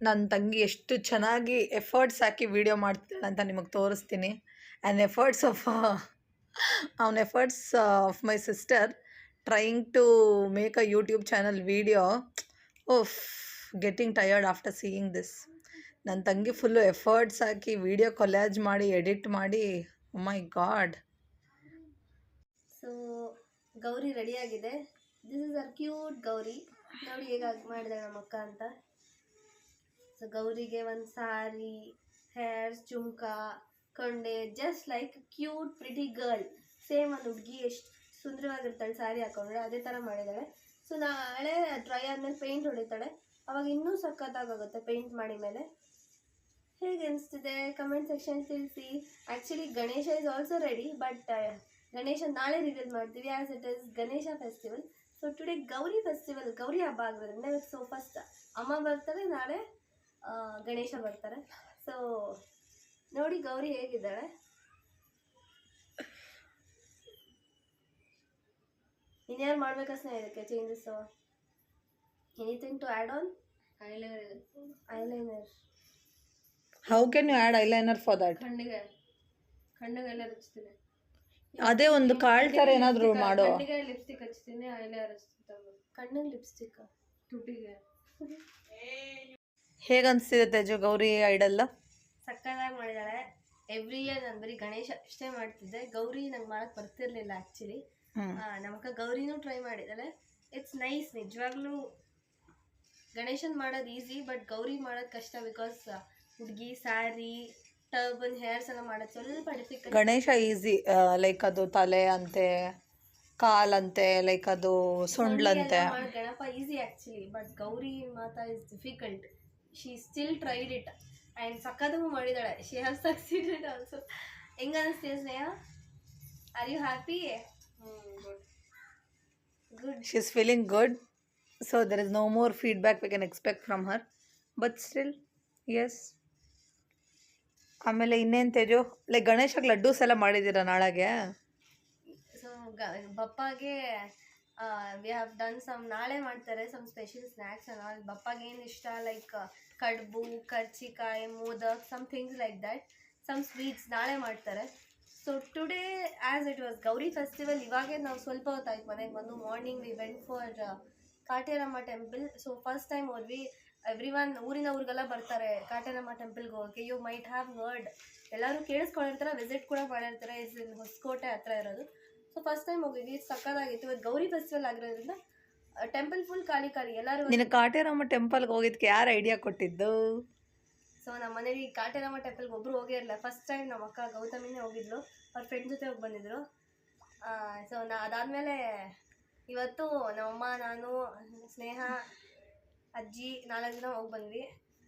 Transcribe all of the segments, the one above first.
ನನ್ನ ತಂಗಿ ಎಷ್ಟು ಚೆನ್ನಾಗಿ ಎಫರ್ಟ್ಸ್ ಹಾಕಿ ವಿಡಿಯೋ ಮಾಡ್ತಾಳೆ ಅಂತ ನಿಮಗೆ ತೋರಿಸ್ತೀನಿ. And efforts of my sister trying to make a YouTube channel video. Of, getting tired after seeing this. ನನ್ನ ತಂಗಿ ಫುಲ್ಲು ಎಫರ್ಟ್ಸ್ ಹಾಕಿ ವಿಡಿಯೋ ಕೊಲ್ಯಾಜ್ ಮಾಡಿ ಎಡಿಟ್ ಮಾಡಿ, ಮೈ ಗಾಡ್. ಸೊ ಗೌರಿ ರೆಡಿಯಾಗಿದೆ. This is R cute Gauri. ನೋಡಿ ಹೇಗಾಗಿ ಮಾಡಿದೆ ನಮ್ಮ ಅಕ್ಕ ಅಂತ. ಸೊ ಗೌರಿಗೆ ಒಂದು ಸಾರಿ, ಹೇರ್ಸ್, ಜುಮ್ಕ, ಕೊಂಡೆ, just like cute pretty girl. Same ಒಂದು ಹುಡುಗಿ ಎಷ್ಟು ಸುಂದರವಾಗಿರ್ತಾಳೆ ಸ್ಯಾರಿ ಹಾಕೊಂಡ್ರೆ ಅದೇ ಥರ ಮಾಡಿದ್ದಾಳೆ. ಸೊ ನಾಳೆ ಡ್ರೈ ಆದಮೇಲೆ ಪೇಂಟ್ ಹೊಡಿತಾಳೆ, ಅವಾಗ ಇನ್ನೂ ಸಖತ್ತಾಗುತ್ತೆ ಪೇಂಟ್ ಮಾಡಿ ಮೇಲೆ. ಹೇಗೆ ಅನಿಸ್ತಿದೆ ಕಮೆಂಟ್ ಸೆಕ್ಷನ್ ತಿಳಿಸಿ. Actually Ganesha is also ready, but Ganesha ನಾಳೆ ರಿವೀಲ್ ಮಾಡ್ತೀವಿ as it is Ganesha festival. So today Gauri festival, Gauri ಹಬ್ಬ ಆಗಿರೋದ್ರಿಂದ ಇವತ್ತು. ಸೊ ಫಸ್ಟ್ ಅಮ್ಮ ಬರ್ತಾರೆ, ನಾಳೆ ಗಣೇಶ ಬರ್ತಾರೆ. ಸೊ ನೋಡಿ ಗೌರಿ ಹೇಗಿದ್ದಾಳೆ. ಇನ್ಯಾರು ಮಾಡ್ಬೇಕಾ ಸ್ನೇಹ ಇದಕ್ಕೆ changes? Anything to add on? Eyeliner. How can you add eyeliner for that? ಕಣ್ಣಿಗೆಲ್ಲ ಹಚ್ತೀನಿ. ಅದೇ ಒಂದು ಕಾಳ್ ಥರ ಏನಾದರೂ ಮಾಡೋ. ಕಣ್ಣಿಗೆ ಲಿಪ್ಸ್ಟಿಕ್ ಹಚ್ತೀನಿ, ಐಲೈನರ್ ಹಚ್ತೀನಿ. ಕಣ್ಣಿಗೆ ಲಿಪ್ಸ್ಟಿಕ್, ತುಟಿಗೆ. ಹೇಗೆ ಅನಿಸ್ತಿದೆ ತೇಜು ಗೌರಿ ಐಡಲ್ಲ? ಸಕ್ಕತ್ತಾಗಿ ಮಾಡಿದ್ದಾಳೆ. ಎವ್ರಿ ಇಯರ್ ನಾನು ಬರೀ ಗಣೇಶ ಅಷ್ಟೇ ಮಾಡ್ತಿದ್ದೆ, ಗೌರಿ ನಂಗೆ ಮಾಡೋಕ್ಕೆ ಬರ್ತಿರ್ಲಿಲ್ಲ ಆ್ಯಕ್ಚುಲಿ. ನಮ್ಮಕ್ಕ ಗೌರಿನೂ ಟ್ರೈ ಮಾಡಿದ್ದಾಳೆ. It's nice. ನಿಜವಾಗ್ಲೂ ಗಣೇಶನ್ ಮಾಡೋದು ಈಸಿ, ಬಟ್ ಗೌರಿ ಮಾಡೋದು ಕಷ್ಟ. ಬಿಕಾಸ್ ಹುಡುಗಿ ಸ್ಯಾರಿ, ಟರ್ಬನ್, ಹೇರ್ಸ್ ಎಲ್ಲ ಮಾಡೋದು ಸ್ವಲ್ಪ ಡಿಫಿಕಲ್ಟ್. ಗಣೇಶ ಈಸಿ, ಲೈಕ್ ಅದು ತಲೆ ಅಂತೆ, ಕಾಲಂತೆ, ಲೈಕ್ ಅದು ಸೊಂಡ್ಲಂತೆ. Ganapa easy actually, but Gauri Mata is difficult. She still tried it and ಸಕ್ಕದಾಗೂ ಮಾಡಿದ್ದಾಳೆ. She have succeeded also. ಹೆಂಗೆ ಅನಿಸ್ತೀಯ Sneha? Are you happy? Good. She is feeling good. So there is no more feedback we can expect from her, but still yes. ಆಮೇಲೆ ಇನ್ನೇನು Teju, like ಗಣೇಶಕ್ಕೆ ಲಡ್ಡೂಸ್ ಎಲ್ಲ ಮಾಡಿದ್ದೀರಾ ನಾಳೆಗೆ? ಸೊ ಬಪ್ಪಾಗೆ ವಿ ಹ್ಯಾವ್ ಡನ್ ಸಮ್, ನಾಳೆ ಮಾಡ್ತಾರೆ some special snacks and all. ಬಪ್ಪಾಗೆ ಏನು ಇಷ್ಟ, like kadubu, karchikai, modak, some things like that, some sweets ನಾಳೆ ಮಾಡ್ತಾರೆ. So today as it was Gauri festival, ಇವಾಗೇ ನಾವು ಸ್ವಲ್ಪ ಹೊತ್ತಾಯ್ತು ಮನೆಗೆ ಬಂದು. Morning we went for Kateramma temple. So first time ಹೋದ್ವಿ. ಎವ್ರಿ ಒನ್ ಊರಿಗೆಲ್ಲ ಬರ್ತಾರೆ ಕಾಟೇರಮ್ಮ ಟೆಂಪಲ್ಗೆ ಹೋಗೋಕ್ಕೆ. ಯು ಮೈಟ್ ಹ್ಯಾವ್ ಹರ್ಡ್, ಎಲ್ಲರೂ ಕೇಳಿಸ್ಕೊಂಡಿರ್ತಾರೆ, ವಿಸಿಟ್ ಕೂಡ ಮಾಡಿರ್ತಾರೆ. ಇಸ್ ಇನ್ ಹೊಸಕೋಟೆ ಹತ್ರ ಇರೋದು. ಸೊ ಫಸ್ಟ್ ಟೈಮ್ ಹೋಗಿದ್ವಿ, ಸಕ್ಕದಾಗಿತ್ತು. ಇವತ್ತು ಗೌರಿ ಫೆಸ್ಟಿವಲ್ ಆಗಿರೋದ್ರಿಂದ ಟೆಂಪಲ್ ಫುಲ್ ಖಾಲಿ. ಎಲ್ಲರೂ. ನಿನ್ನ ಕಾಟೇರಮ್ಮ ಟೆಂಪಲ್ಗೆ ಹೋಗಿದ್ದಕ್ಕೆ ಯಾರು ಐಡಿಯಾ ಕೊಟ್ಟಿದ್ದು? ಸೊ ನಮ್ಮ ಮನೇಲಿ ಕಾಟೇರಮ್ಮ ಟೆಂಪಲ್ಗೆ ಒಬ್ಬರು ಹೋಗೇ ಇರಲಿಲ್ಲ. ಫಸ್ಟ್ ಟೈಮ್ ನಮ್ಮ ಅಕ್ಕ ಗೌತಮಿನೇ ಹೋಗಿದ್ರು, ಅವ್ರ ಫ್ರೆಂಡ್ ಜೊತೆ ಹೋಗಿ ಬಂದಿದ್ರು. ಸೊ ಅದಾದಮೇಲೆ ಇವತ್ತು ನಮ್ಮಮ್ಮ, ನಾನು, ಸ್ನೇಹ, ಅಜ್ಜಿ 4 ಜನ ಹೋಗಿ ಬಂದ್ವಿ.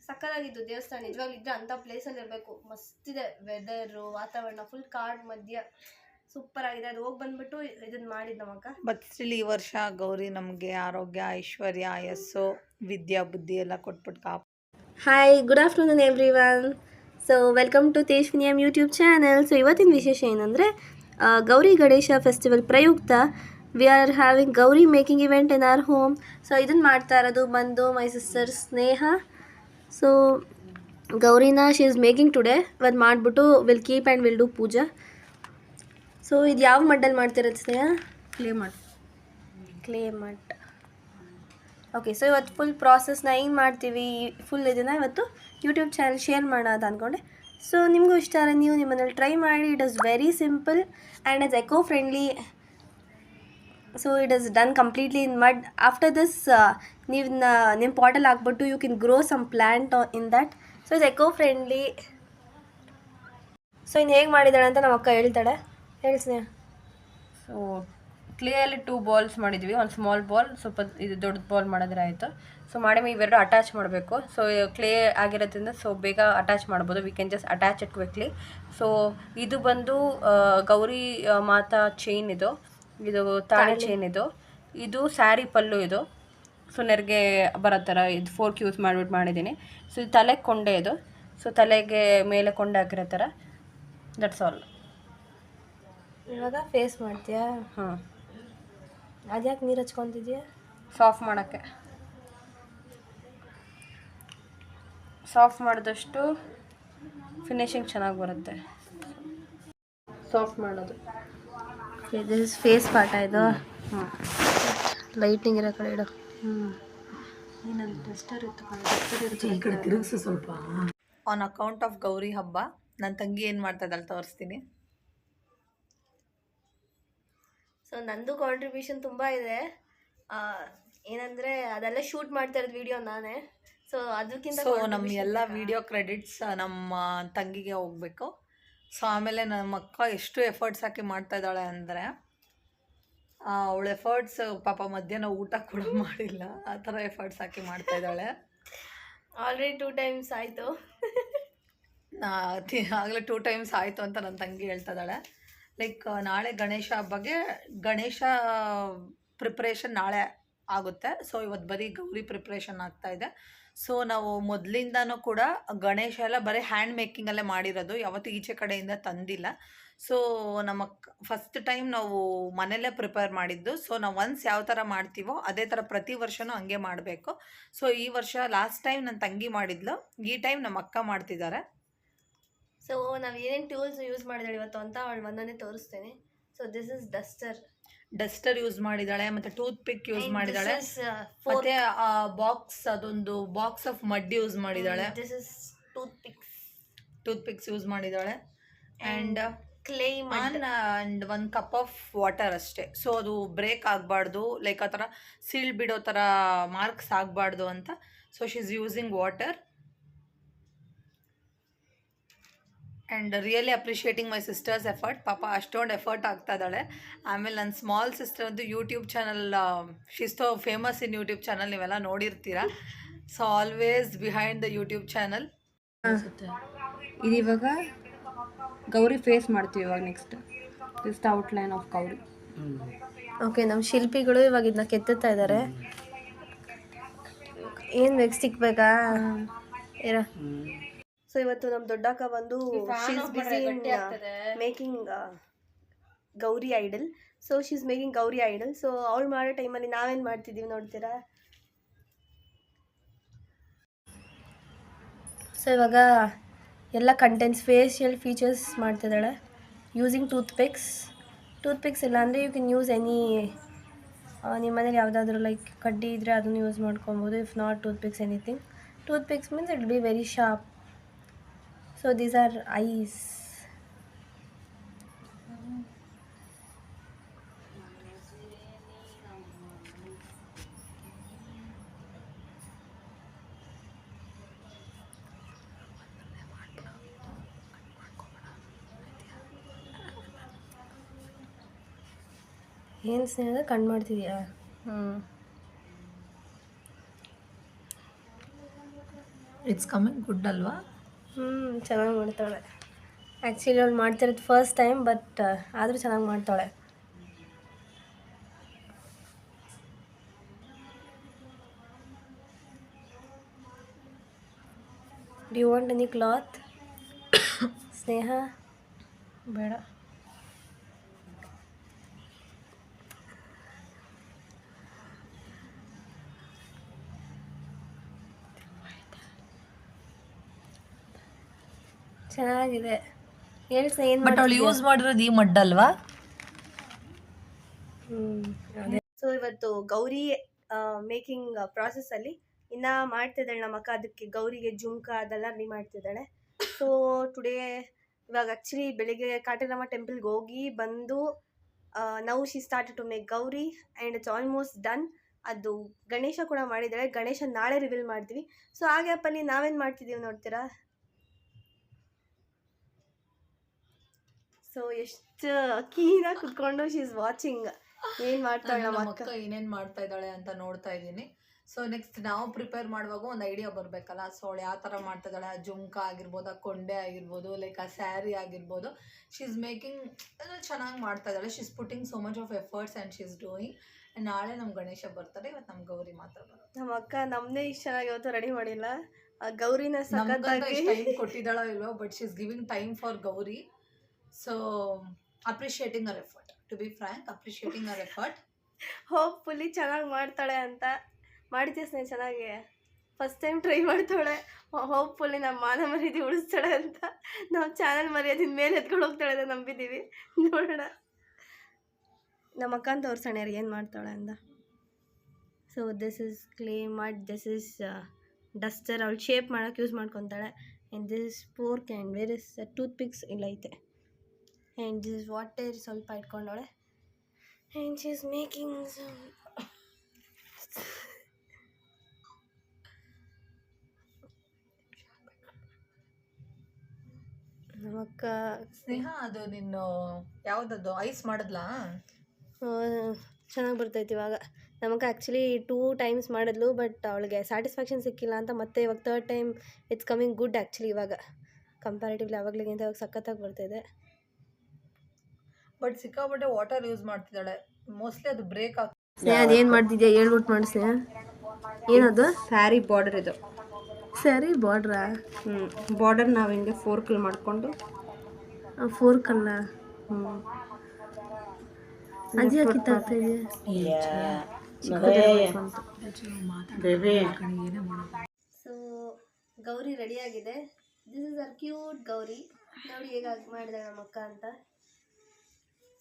ಸಕ್ಕದಾಗಿತ್ತು ದೇವಸ್ಥಾನ. ನಿಜವಾಗ್ಲೂ ಇದ್ದರೆ ಅಂಥ ಪ್ಲೇಸಲ್ಲಿ ಇರಬೇಕು. ಮಸ್ತಿದೆ ವೆದರು, ವಾತಾವರಣ ಫುಲ್ ಕಾಡು ಮಧ್ಯ, ಸೂಪರ್ ಆಗಿದೆ. ಅದು ಹೋಗಿ ಬಂದ್ಬಿಟ್ಟು ಇದನ್ನು ಮಾಡಿದ್ದು ನಮ್ಮಕ್ಕ. ಬಟ್ ಸ್ಟಿಲ್ ಈ ವರ್ಷ ಗೌರಿ ನಮಗೆ ಆರೋಗ್ಯ, ಐಶ್ವರ್ಯ, ಆಯಸ್ಸು, ವಿದ್ಯಾ, ಬುದ್ಧಿ ಎಲ್ಲ ಕೊಟ್ಬಿಟ್ಟು ಕಾಪ್. Hi, good afternoon everyone. So welcome to Tejwiniyam YouTube channel. So ಇವತ್ತಿನ ವಿಶೇಷ ಏನಂದರೆ, ಗೌರಿ ಗಣೇಶ ಫೆಸ್ಟಿವಲ್ ಪ್ರಯುಕ್ತ we are having Gauri making event in our home. So ಇದನ್ನು ಮಾಡ್ತಾ ಇರೋದು ಬಂದು ಮೈ ಸಿಸ್ಟರ್ ಸ್ನೇಹ. ಸೊ ಗೌರಿನ ಶಿ ಈಸ್ ಮೇಕಿಂಗ್ ಟುಡೇ. ಇವತ್ತು ಮಾಡಿಬಿಟ್ಟು will keep and will do puja. So ಇದು ಯಾವ ಮಡ್ಡಲ್ಲಿ ಮಾಡ್ತಿರೋದು Sneha? Clay mud. Okay. So ಇವತ್ತು ಫುಲ್ ಪ್ರಾಸೆಸ್ನ ಹೆಂಗೆ ಮಾಡ್ತೀವಿ, ಫುಲ್ ಇದನ್ನು ಇವತ್ತು ಯೂಟ್ಯೂಬ್ ಚಾನಲ್ ಶೇರ್ ಮಾಡೋದು ಅಂದ್ಕೊಂಡೆ. ಸೊ ನಿಮಗೂ ಇಷ್ಟ ಆದರೆ ನೀವು ನಿಮ್ಮನೇಲಿ ಟ್ರೈ ಮಾಡಿ. It is very simple and it's eco friendly. So it is done completely in mud. After this ನೀವು ನಿಮ್ಮ ಪಾಟಲ್ಲಿ ಹಾಕ್ಬಿಟ್ಟು you can grow some plant in that. So it's eco friendly. So ಇನ್ನು ಹೇಗೆ ಮಾಡಿದ್ದಾಳೆ ಅಂತ ನಮ್ಮ ಅಕ್ಕ ಹೇಳ್ತಾಳೆ. ಹೇಳಿ ಸ್ನೇಹ. ಸೊ ಕ್ಲೇಯಲ್ಲಿ 2 ಬಾಲ್ಸ್ ಮಾಡಿದ್ವಿ. ಒಂದು ಸ್ಮಾಲ್ ಬಾಲ್, ಸ್ವಲ್ಪ ಇದು ದೊಡ್ಡ ಬಾಲ್ ಮಾಡಿದ್ರೆ ಆಯಿತು. ಸೊ ಮಾಡಿ ಇವೆರಡು ಅಟ್ಯಾಚ್ ಮಾಡಬೇಕು. ಸೊ ಕ್ಲೇ ಆಗಿರೋದ್ರಿಂದ ಸೊ ಬೇಗ ಅಟ್ಯಾಚ್ ಮಾಡ್ಬೋದು. We can just attach it quickly. So ಇದು ಬಂದು ಗೌರಿ ಮಾತಾ ಚೈನ್, ಇದು ತಾಳಿ ಚೈನ್, ಇದು ಸ್ಯಾರಿ ಪಲ್ಲು, ಇದು ಸೊ ನೆರಿಗೆ ಬರೋ ಥರ ಇದು ಫೋರ್ಕ್ ಯೂಸ್ ಮಾಡಿಬಿಟ್ಟು ಮಾಡಿದ್ದೀನಿ. ಸೊ ಇದು ತಲೆಗೆ ಕೊಂಡೆ, ಇದು ಸೊ ತಲೆಗೆ ಮೇಲೆ ಕೊಂಡೆ ಹಾಕಿರೋ ಥರ. That's all. ಇವಾಗ ಫೇಸ್ ಮಾಡ್ತೀಯಾ? ಹಾಂ. ಅದ್ಯಾಕೆ ನೀರು ಹಚ್ಕೊತಿದ್ಯಾ? ಸಾಫ್ಟ್ ಮಾಡೋಕ್ಕೆ. ಸಾಫ್ಟ್ ಮಾಡಿದಷ್ಟು ಫಿನಿಶಿಂಗ್ ಚೆನ್ನಾಗಿ ಬರುತ್ತೆ. ಸಾಫ್ಟ್ ಮಾಡೋದು. ದಿಸ್ ಫೇಸ್ ಪಾರ್ಟ್ ಇದು. ಲೈಟಿಂಗ್ ಇರೋ ಕಡೆ ಇಡು. ಏನಂತ ಡಸ್ಟರ್ ಇತ್ತು ಸ್ವಲ್ಪ. ಆನ್ ಅಕೌಂಟ್ ಆಫ್ ಗೌರಿ ಹಬ್ಬ ನನ್ನ ತಂಗಿ ಏನು ಮಾಡ್ತಾ ಇದ್ದಾಳೆ ತೋರಿಸ್ತೀನಿ. ಸೊ ನಂದು ಕಾಂಟ್ರಿಬ್ಯೂಷನ್ ತುಂಬ ಇದೆ. ಏನಂದರೆ ಅದೆಲ್ಲ ಶೂಟ್ ಮಾಡ್ತಾ ಇರೋದು ವಿಡಿಯೋ ನಾನೇ. ಸೊ ಅದಕ್ಕಿಂತ ನಮ್ಮ ಎಲ್ಲ ವಿಡಿಯೋ ಕ್ರೆಡಿಟ್ಸ್ ನಮ್ಮ ತಂಗಿಗೆ ಹೋಗಬೇಕು. ಸೊ ಆಮೇಲೆ ನಮ್ಮ ಅಕ್ಕ ಎಷ್ಟು ಎಫರ್ಟ್ಸ್ ಹಾಕಿ ಮಾಡ್ತಾ ಇದ್ದಾಳೆ ಅಂದರೆ ಅವಳ ಎಫರ್ಟ್ಸ್ ಪಾಪ ಮಧ್ಯಾಹ್ನ ಊಟ ಕೂಡ ಮಾಡಿಲ್ಲ, ಆ ಥರ ಎಫರ್ಟ್ಸ್ ಹಾಕಿ ಮಾಡ್ತಾ ಇದ್ದಾಳೆ. ಆಲ್ರೆಡಿ 2 times ಆಯಿತು. ಆಗಲೇ 2 times ಆಯಿತು ಅಂತ ನನ್ನ ತಂಗಿ ಹೇಳ್ತಾ ಇದ್ದಾಳೆ. ಲೈಕ್ ನಾಳೆ ಗಣೇಶ ಹಬ್ಬಗೆ ಗಣೇಶ ಪ್ರಿಪ್ರೇಷನ್ ನಾಳೆ ಆಗುತ್ತೆ. ಸೊ ಇವತ್ತು ಬರೀ ಗೌರಿ ಪ್ರಿಪ್ರೇಷನ್ ಆಗ್ತಾ ಇದೆ. ಸೊ ನಾವು ಮೊದಲಿಂದನೂ ಕೂಡ ಗಣೇಶ ಎಲ್ಲ ಬರೀ ಹ್ಯಾಂಡ್ ಮೇಕಿಂಗಲ್ಲೇ ಮಾಡಿರೋದು, ಯಾವತ್ತೂ ಈಚೆ ಕಡೆಯಿಂದ ತಂದಿಲ್ಲ. ಸೊ ನಮ್ಮ ಫಸ್ಟ್ ಟೈಮ್ ನಾವು ಮನೆಯಲ್ಲೇ ಪ್ರಿಪೇರ್ ಮಾಡಿದ್ದು. ಸೊ ನಾವು ಒನ್ಸ್ ಯಾವ ಥರ ಮಾಡ್ತೀವೋ ಅದೇ ಥರ ಪ್ರತಿ ವರ್ಷವೂ ಹಂಗೆ ಮಾಡಬೇಕು. ಸೊ ಈ ವರ್ಷ ಲಾಸ್ಟ್ ಟೈಮ್ ನನ್ನ ತಂಗಿ ಮಾಡಿದ್ಲು, ಈ ಟೈಮ್ ನಮ್ಮ ಅಕ್ಕ ಮಾಡ್ತಿದ್ದಾರೆ. ಸೊ ನಾವು ಏನೇನು ಟೂಲ್ಸ್ ಯೂಸ್ ಮಾಡಿದಾಳೆ ಇವತ್ತು ಅಂತ ಅವಳು ಒಂದೊಂದೇ ತೋರಿಸ್ತೇನೆ. So this is duster use ಮಾಡಿದಾಳೆ, ಮತ್ತು ಟೂತ್ ಪಿಕ್ ಯೂಸ್ ಮಾಡಿದಾಳೆ, ಮತ್ತೆ ಬಾಕ್ಸ್ ಅದೊಂದು ಬಾಕ್ಸ್ ಆಫ್ ಮಡ್ ಯೂಸ್ ಮಾಡಿದಾಳೆ. This is tooth fix use ಮಾಡಿದಾಳೆ and clay and 1 cup of water ಅಷ್ಟೇ. ಸೊ ಅದು ಬ್ರೇಕ್ ಆಗಬಾರ್ದು, ಲೈಕ್ ಆ ಥರ ಸೀಲ್ ಬಿಡೋ ಥರ ಮಾರ್ಕ್ಸ್ ಆಗಬಾರ್ದು ಅಂತ. So she is using water and really appreciating my sister's effort. ಪಾಪ ಅಷ್ಟೊಂದು ಎಫರ್ಟ್ ಆಗ್ತಾ ಇದ್ದಾಳೆ. ಆಮೇಲೆ ನನ್ನ ಸ್ಮಾಲ್ ಸಿಸ್ಟರ್ ಅಂತೂ YouTube channel, she's so famous in YouTube channel, ನೀವೆಲ್ಲ ನೋಡಿರ್ತೀರ. So always behind the YouTube channel. ಇದು ಇವಾಗ ಗೌರಿ ಫೇಸ್ ಮಾಡ್ತೀವಿ. ಇವಾಗ next this outline of Gauri. Okay, ನಮ್ಮ ಶಿಲ್ಪಿಗಳು ಇವಾಗ ಇದನ್ನ ಕೆತ್ತುತ್ತಾ ಇದ್ದಾರೆ. ಏನು ಬೇಕು ಸಿಕ್ಬೇಕಾ ಇರ. ಸೊ ಇವತ್ತು ನಮ್ಮ ದೊಡ್ಡಕ್ಕ ಬಂದು making Gauri idol. So she is making Gauri idol. So ಅವಳು ಮಾಡೋ ಟೈಮಲ್ಲಿ ನಾವೇನು ಮಾಡ್ತಿದ್ದೀವಿ ನೋಡ್ತೀರಾ. ಸೊ ಇವಾಗ ಎಲ್ಲ ಕಂಟೆಂಟ್ಸ್ ಫೇಶಿಯಲ್ ಫೀಚರ್ಸ್ ಮಾಡ್ತಿದ್ದಾಳೆ ಯೂಸಿಂಗ್ ಟೂತ್ ಪಿಕ್ಸ್ ಇಲ್ಲ ಅಂದರೆ ಯು ಕ್ಯಾನ್ ಯೂಸ್ ಎನಿ, ನಿಮ್ಮ ಮನೇಲಿ ಯಾವುದಾದ್ರೂ ಲೈಕ್ ಕಡ್ಡಿ ಇದ್ದರೆ ಅದನ್ನು ಯೂಸ್ ಮಾಡ್ಕೊಬೋದು. If not tooth picks anything. Tooth picks means it be very sharp. So these are eyes. ಏನು ಸ್ನೇಹ ಕಣ್ಣು ಮಾಡ್ತಿದ್ಯಾ? ಇಟ್ಸ್ ಕಮಿಂಗ್ ಗುಡ್ ಅಲ್ವಾ? ಚೆನ್ನಾಗಿ ಮಾಡ್ತಾಳೆ. ಆ್ಯಕ್ಚುಲಿ ಅವಳು ಮಾಡ್ತಿರೋದು ಫಸ್ಟ್ ಟೈಮ್, ಬಟ್ ಆದರೂ ಚೆನ್ನಾಗಿ ಮಾಡ್ತಾಳೆ. Do you want any cloth Sneha? ಬೇಡ. ಚೆನ್ನಾಗಿದೆ. ಹೇಳಿ ಸ್ನೇಹ, ಏನು ಬಟ್ ಅವಳು ಯೂಸ್ ಮಾಡಿರೋದು ಈ ಮಡ್ ಅಲ್ವಾ? ಸೊ ಇವತ್ತು ಗೌರಿ ಮೇಕಿಂಗ್ ಪ್ರಾಸೆಸ್ಸಲ್ಲಿ ಇನ್ನು ಮಾಡ್ತಿದ್ದಾಳೆ ನಮ್ಮ ಅಕ್ಕ. ಅದಕ್ಕೆ ಗೌರಿಗೆ ಜುಮ್ಕ ಅದೆಲ್ಲ ರೆಡಿ ಮಾಡ್ತಿದ್ದಾಳೆ. ಸೊ ಟುಡೇ ಇವಾಗ ಆ್ಯಕ್ಚುಲಿ ಬೆಳಿಗ್ಗೆ ಕಾಟೇರಮ್ಮ ಟೆಂಪಲ್ಗೆ ಹೋಗಿ ಬಂದು now she started to make Gauri and it's almost done. ಅದು ಗಣೇಶ ಕೂಡ ಮಾಡಿದ್ದಾಳೆ. ಗಣೇಶ ನಾಳೆ ರಿವೀಲ್ ಮಾಡ್ತೀವಿ. ಸೊ ಆ ಗ್ಯಾಪಲ್ಲಿ ನಾವೇನು ಮಾಡ್ತಿದ್ದೀವಿ ನೋಡ್ತೀರಾ. ಸೊ ಎಷ್ಟು ಕೀನಾಗಿ ಕುತ್ಕೊಂಡು ಶಿ ಇಸ್ ವಾಚಿಂಗ್ ಏನು ಮಾಡ್ತಾಳೆ ನಮ್ಮ ಅಕ್ಕ, ಏನೇನು ಮಾಡ್ತಾ ಇದ್ದಾಳೆ ಅಂತ ನೋಡ್ತಾ ಇದ್ದೀನಿ. ಸೊ ನೆಕ್ಸ್ಟ್ ನಾವು ಪ್ರಿಪೇರ್ ಮಾಡುವಾಗ ಒಂದು ಐಡಿಯಾ ಬರಬೇಕಲ್ಲ. ಸೊ ಅವಳು ಯಾವ ಥರ ಮಾಡ್ತಾ ಇದ್ದಾಳೆ, ಆ ಜುಮ್ಕ ಆಗಿರ್ಬೋದು, ಆ ಕೊಂಡೆ ಆಗಿರ್ಬೋದು, ಲೈಕ್ ಆ ಸ್ಯಾರಿ ಆಗಿರ್ಬೋದು, ಶಿ ಇಸ್ ಮೇಕಿಂಗ್ ಎಲ್ಲ ಚೆನ್ನಾಗಿ ಮಾಡ್ತಾ ಇದ್ದಾಳೆ. She is putting so much of efforts and she is doing. ನಾಳೆ ನಮ್ಮ ಗಣೇಶ ಬರ್ತಾರೆ, ಇವತ್ತು ನಮ್ಮ ಗೌರಿ ಮಾತ್ರ ಬರುತ್ತೆ. ನಮ್ಮ ಅಕ್ಕ ನಮ್ಮದೇ ಇಷ್ಟು ಚೆನ್ನಾಗಿ ಇವತ್ತು ರೆಡಿ ಮಾಡಿಲ್ಲ. ಗೌರಿನ ಸಖತ್ತಾಗಿ ಟೈಮ್ ಕೊಟ್ಟಿದ್ದಾಳೋ ಇಲ್ವೋ, but she is giving time for Gauri. So appreciating our effort, to be frank, appreciating our effort. Hopefully ಚೆನ್ನಾಗಿ ಮಾಡ್ತಾಳೆ ಅಂತ. ಮಾಡಿದ್ಯಾ ಸ್ನೇಹ ಚೆನ್ನಾಗಿ? ಫಸ್ಟ್ ಟೈಮ್ ಟ್ರೈ ಮಾಡ್ತಾಳೆ. ಹೋಪ್ಫುಲ್ಲಿ ನಮ್ಮ ಮಾನ ಮರ್ಯಾದೆ ಉಳಿಸ್ತಾಳೆ ಅಂತ, ನಾವು ಚಾನಲ್ ಮರ್ಯಾದಿನ ಮೇಲೆ ಎತ್ಕೊಂಡು ಹೋಗ್ತಾಳೆ ಅಂತ ನಂಬಿದ್ದೀವಿ. ನೋಡೋಣ, ನಮ್ಮ ಅಕ್ಕನ ತೋರ್ಸೋಣ ಯಾರು ಏನು ಮಾಡ್ತಾಳೆ ಅಂತ. So this is clay mud, this is duster, ಅವಳು ಶೇಪ್ ಮಾಡೋಕ್ಕೆ ಯೂಸ್ ಮಾಡ್ಕೊತಾಳೆ. And this is fork and where is tooth fix ಇಲ್ಲ ಐತೆ. ಆ್ಯಂಡ್ ದಿಸ್ ಇಸ್ ವಾಟರ್ ಸ್ವಲ್ಪ ಇಟ್ಕೊಂಡವಳೆ. And she is making some ನಮ್ಮಕ್ಕ ಸ್ನೇಹ ಅದು ನಿನ್ನ ಯಾವುದದು ಐಸ್ ಮಾಡಿದ್ಲಾ? ಚೆನ್ನಾಗಿ ಬರ್ತೈತೆ ಇವಾಗ. ನಮಕ್ಕ ಆ್ಯಕ್ಚುಲಿ 2 ಟೈಮ್ಸ್ ಮಾಡಿದ್ಲು, ಬಟ್ ಅವಳಿಗೆ ಸ್ಯಾಟಿಸ್ಫ್ಯಾಕ್ಷನ್ ಸಿಕ್ಕಿಲ್ಲ ಅಂತ ಮತ್ತೆ ಇವಾಗ 3rd time it's coming good actually. ಇವಾಗ ಕಂಪ್ಯಾರಿಟಿವ್ಲಿ ಅವಾಗಲಿಗಿಂತ ಇವಾಗ ಸಖತ್ತಾಗಿ ಬರ್ತಾಯಿದೆ. ಬಟ್ ಸಿಕ್ಕಾಪಟ್ಟೆ ವಾಟರ್ ಯೂಸ್ ಮಾಡ್ತಿದ್ದಾಳೆ, ಮೋಸ್ಟ್ಲಿ ಅದು ಬ್ರೇಕ್ ಆಗ್ತದೆ. ಸ್ನೇಹ ಅದೇನು ಮಾಡ್ತಿದ್ಯಾ ಹೇಳ್ಬಿಟ್ಟು ಮಾಡಿ ಸ್ನೇಹ. ಏನದು? ಸ್ಯಾರಿ ಬಾರ್ಡರ್ ಇದು. ಸರಿ ಬಾರ್ಡ್ರಾ? ಬಾರ್ಡರ್ ನಾವು ಹಿಂಗೆ ಫೋರ್ಕಲ್ಲಿ ಮಾಡಿಕೊಂಡು ಫೋರ್ಕಲ್ಲ. ಅಜ್ಜಿ ಹಾಕಿತ್ತ ಸೊ ಗೌರಿ ರೆಡಿಯಾಗಿದೆ. This is R cute Gauri. ನೋಡಿ ಹೇಗೆ ಮಾಡಿದೆ ನಮ್ಮ ಅಕ್ಕ ಅಂತ.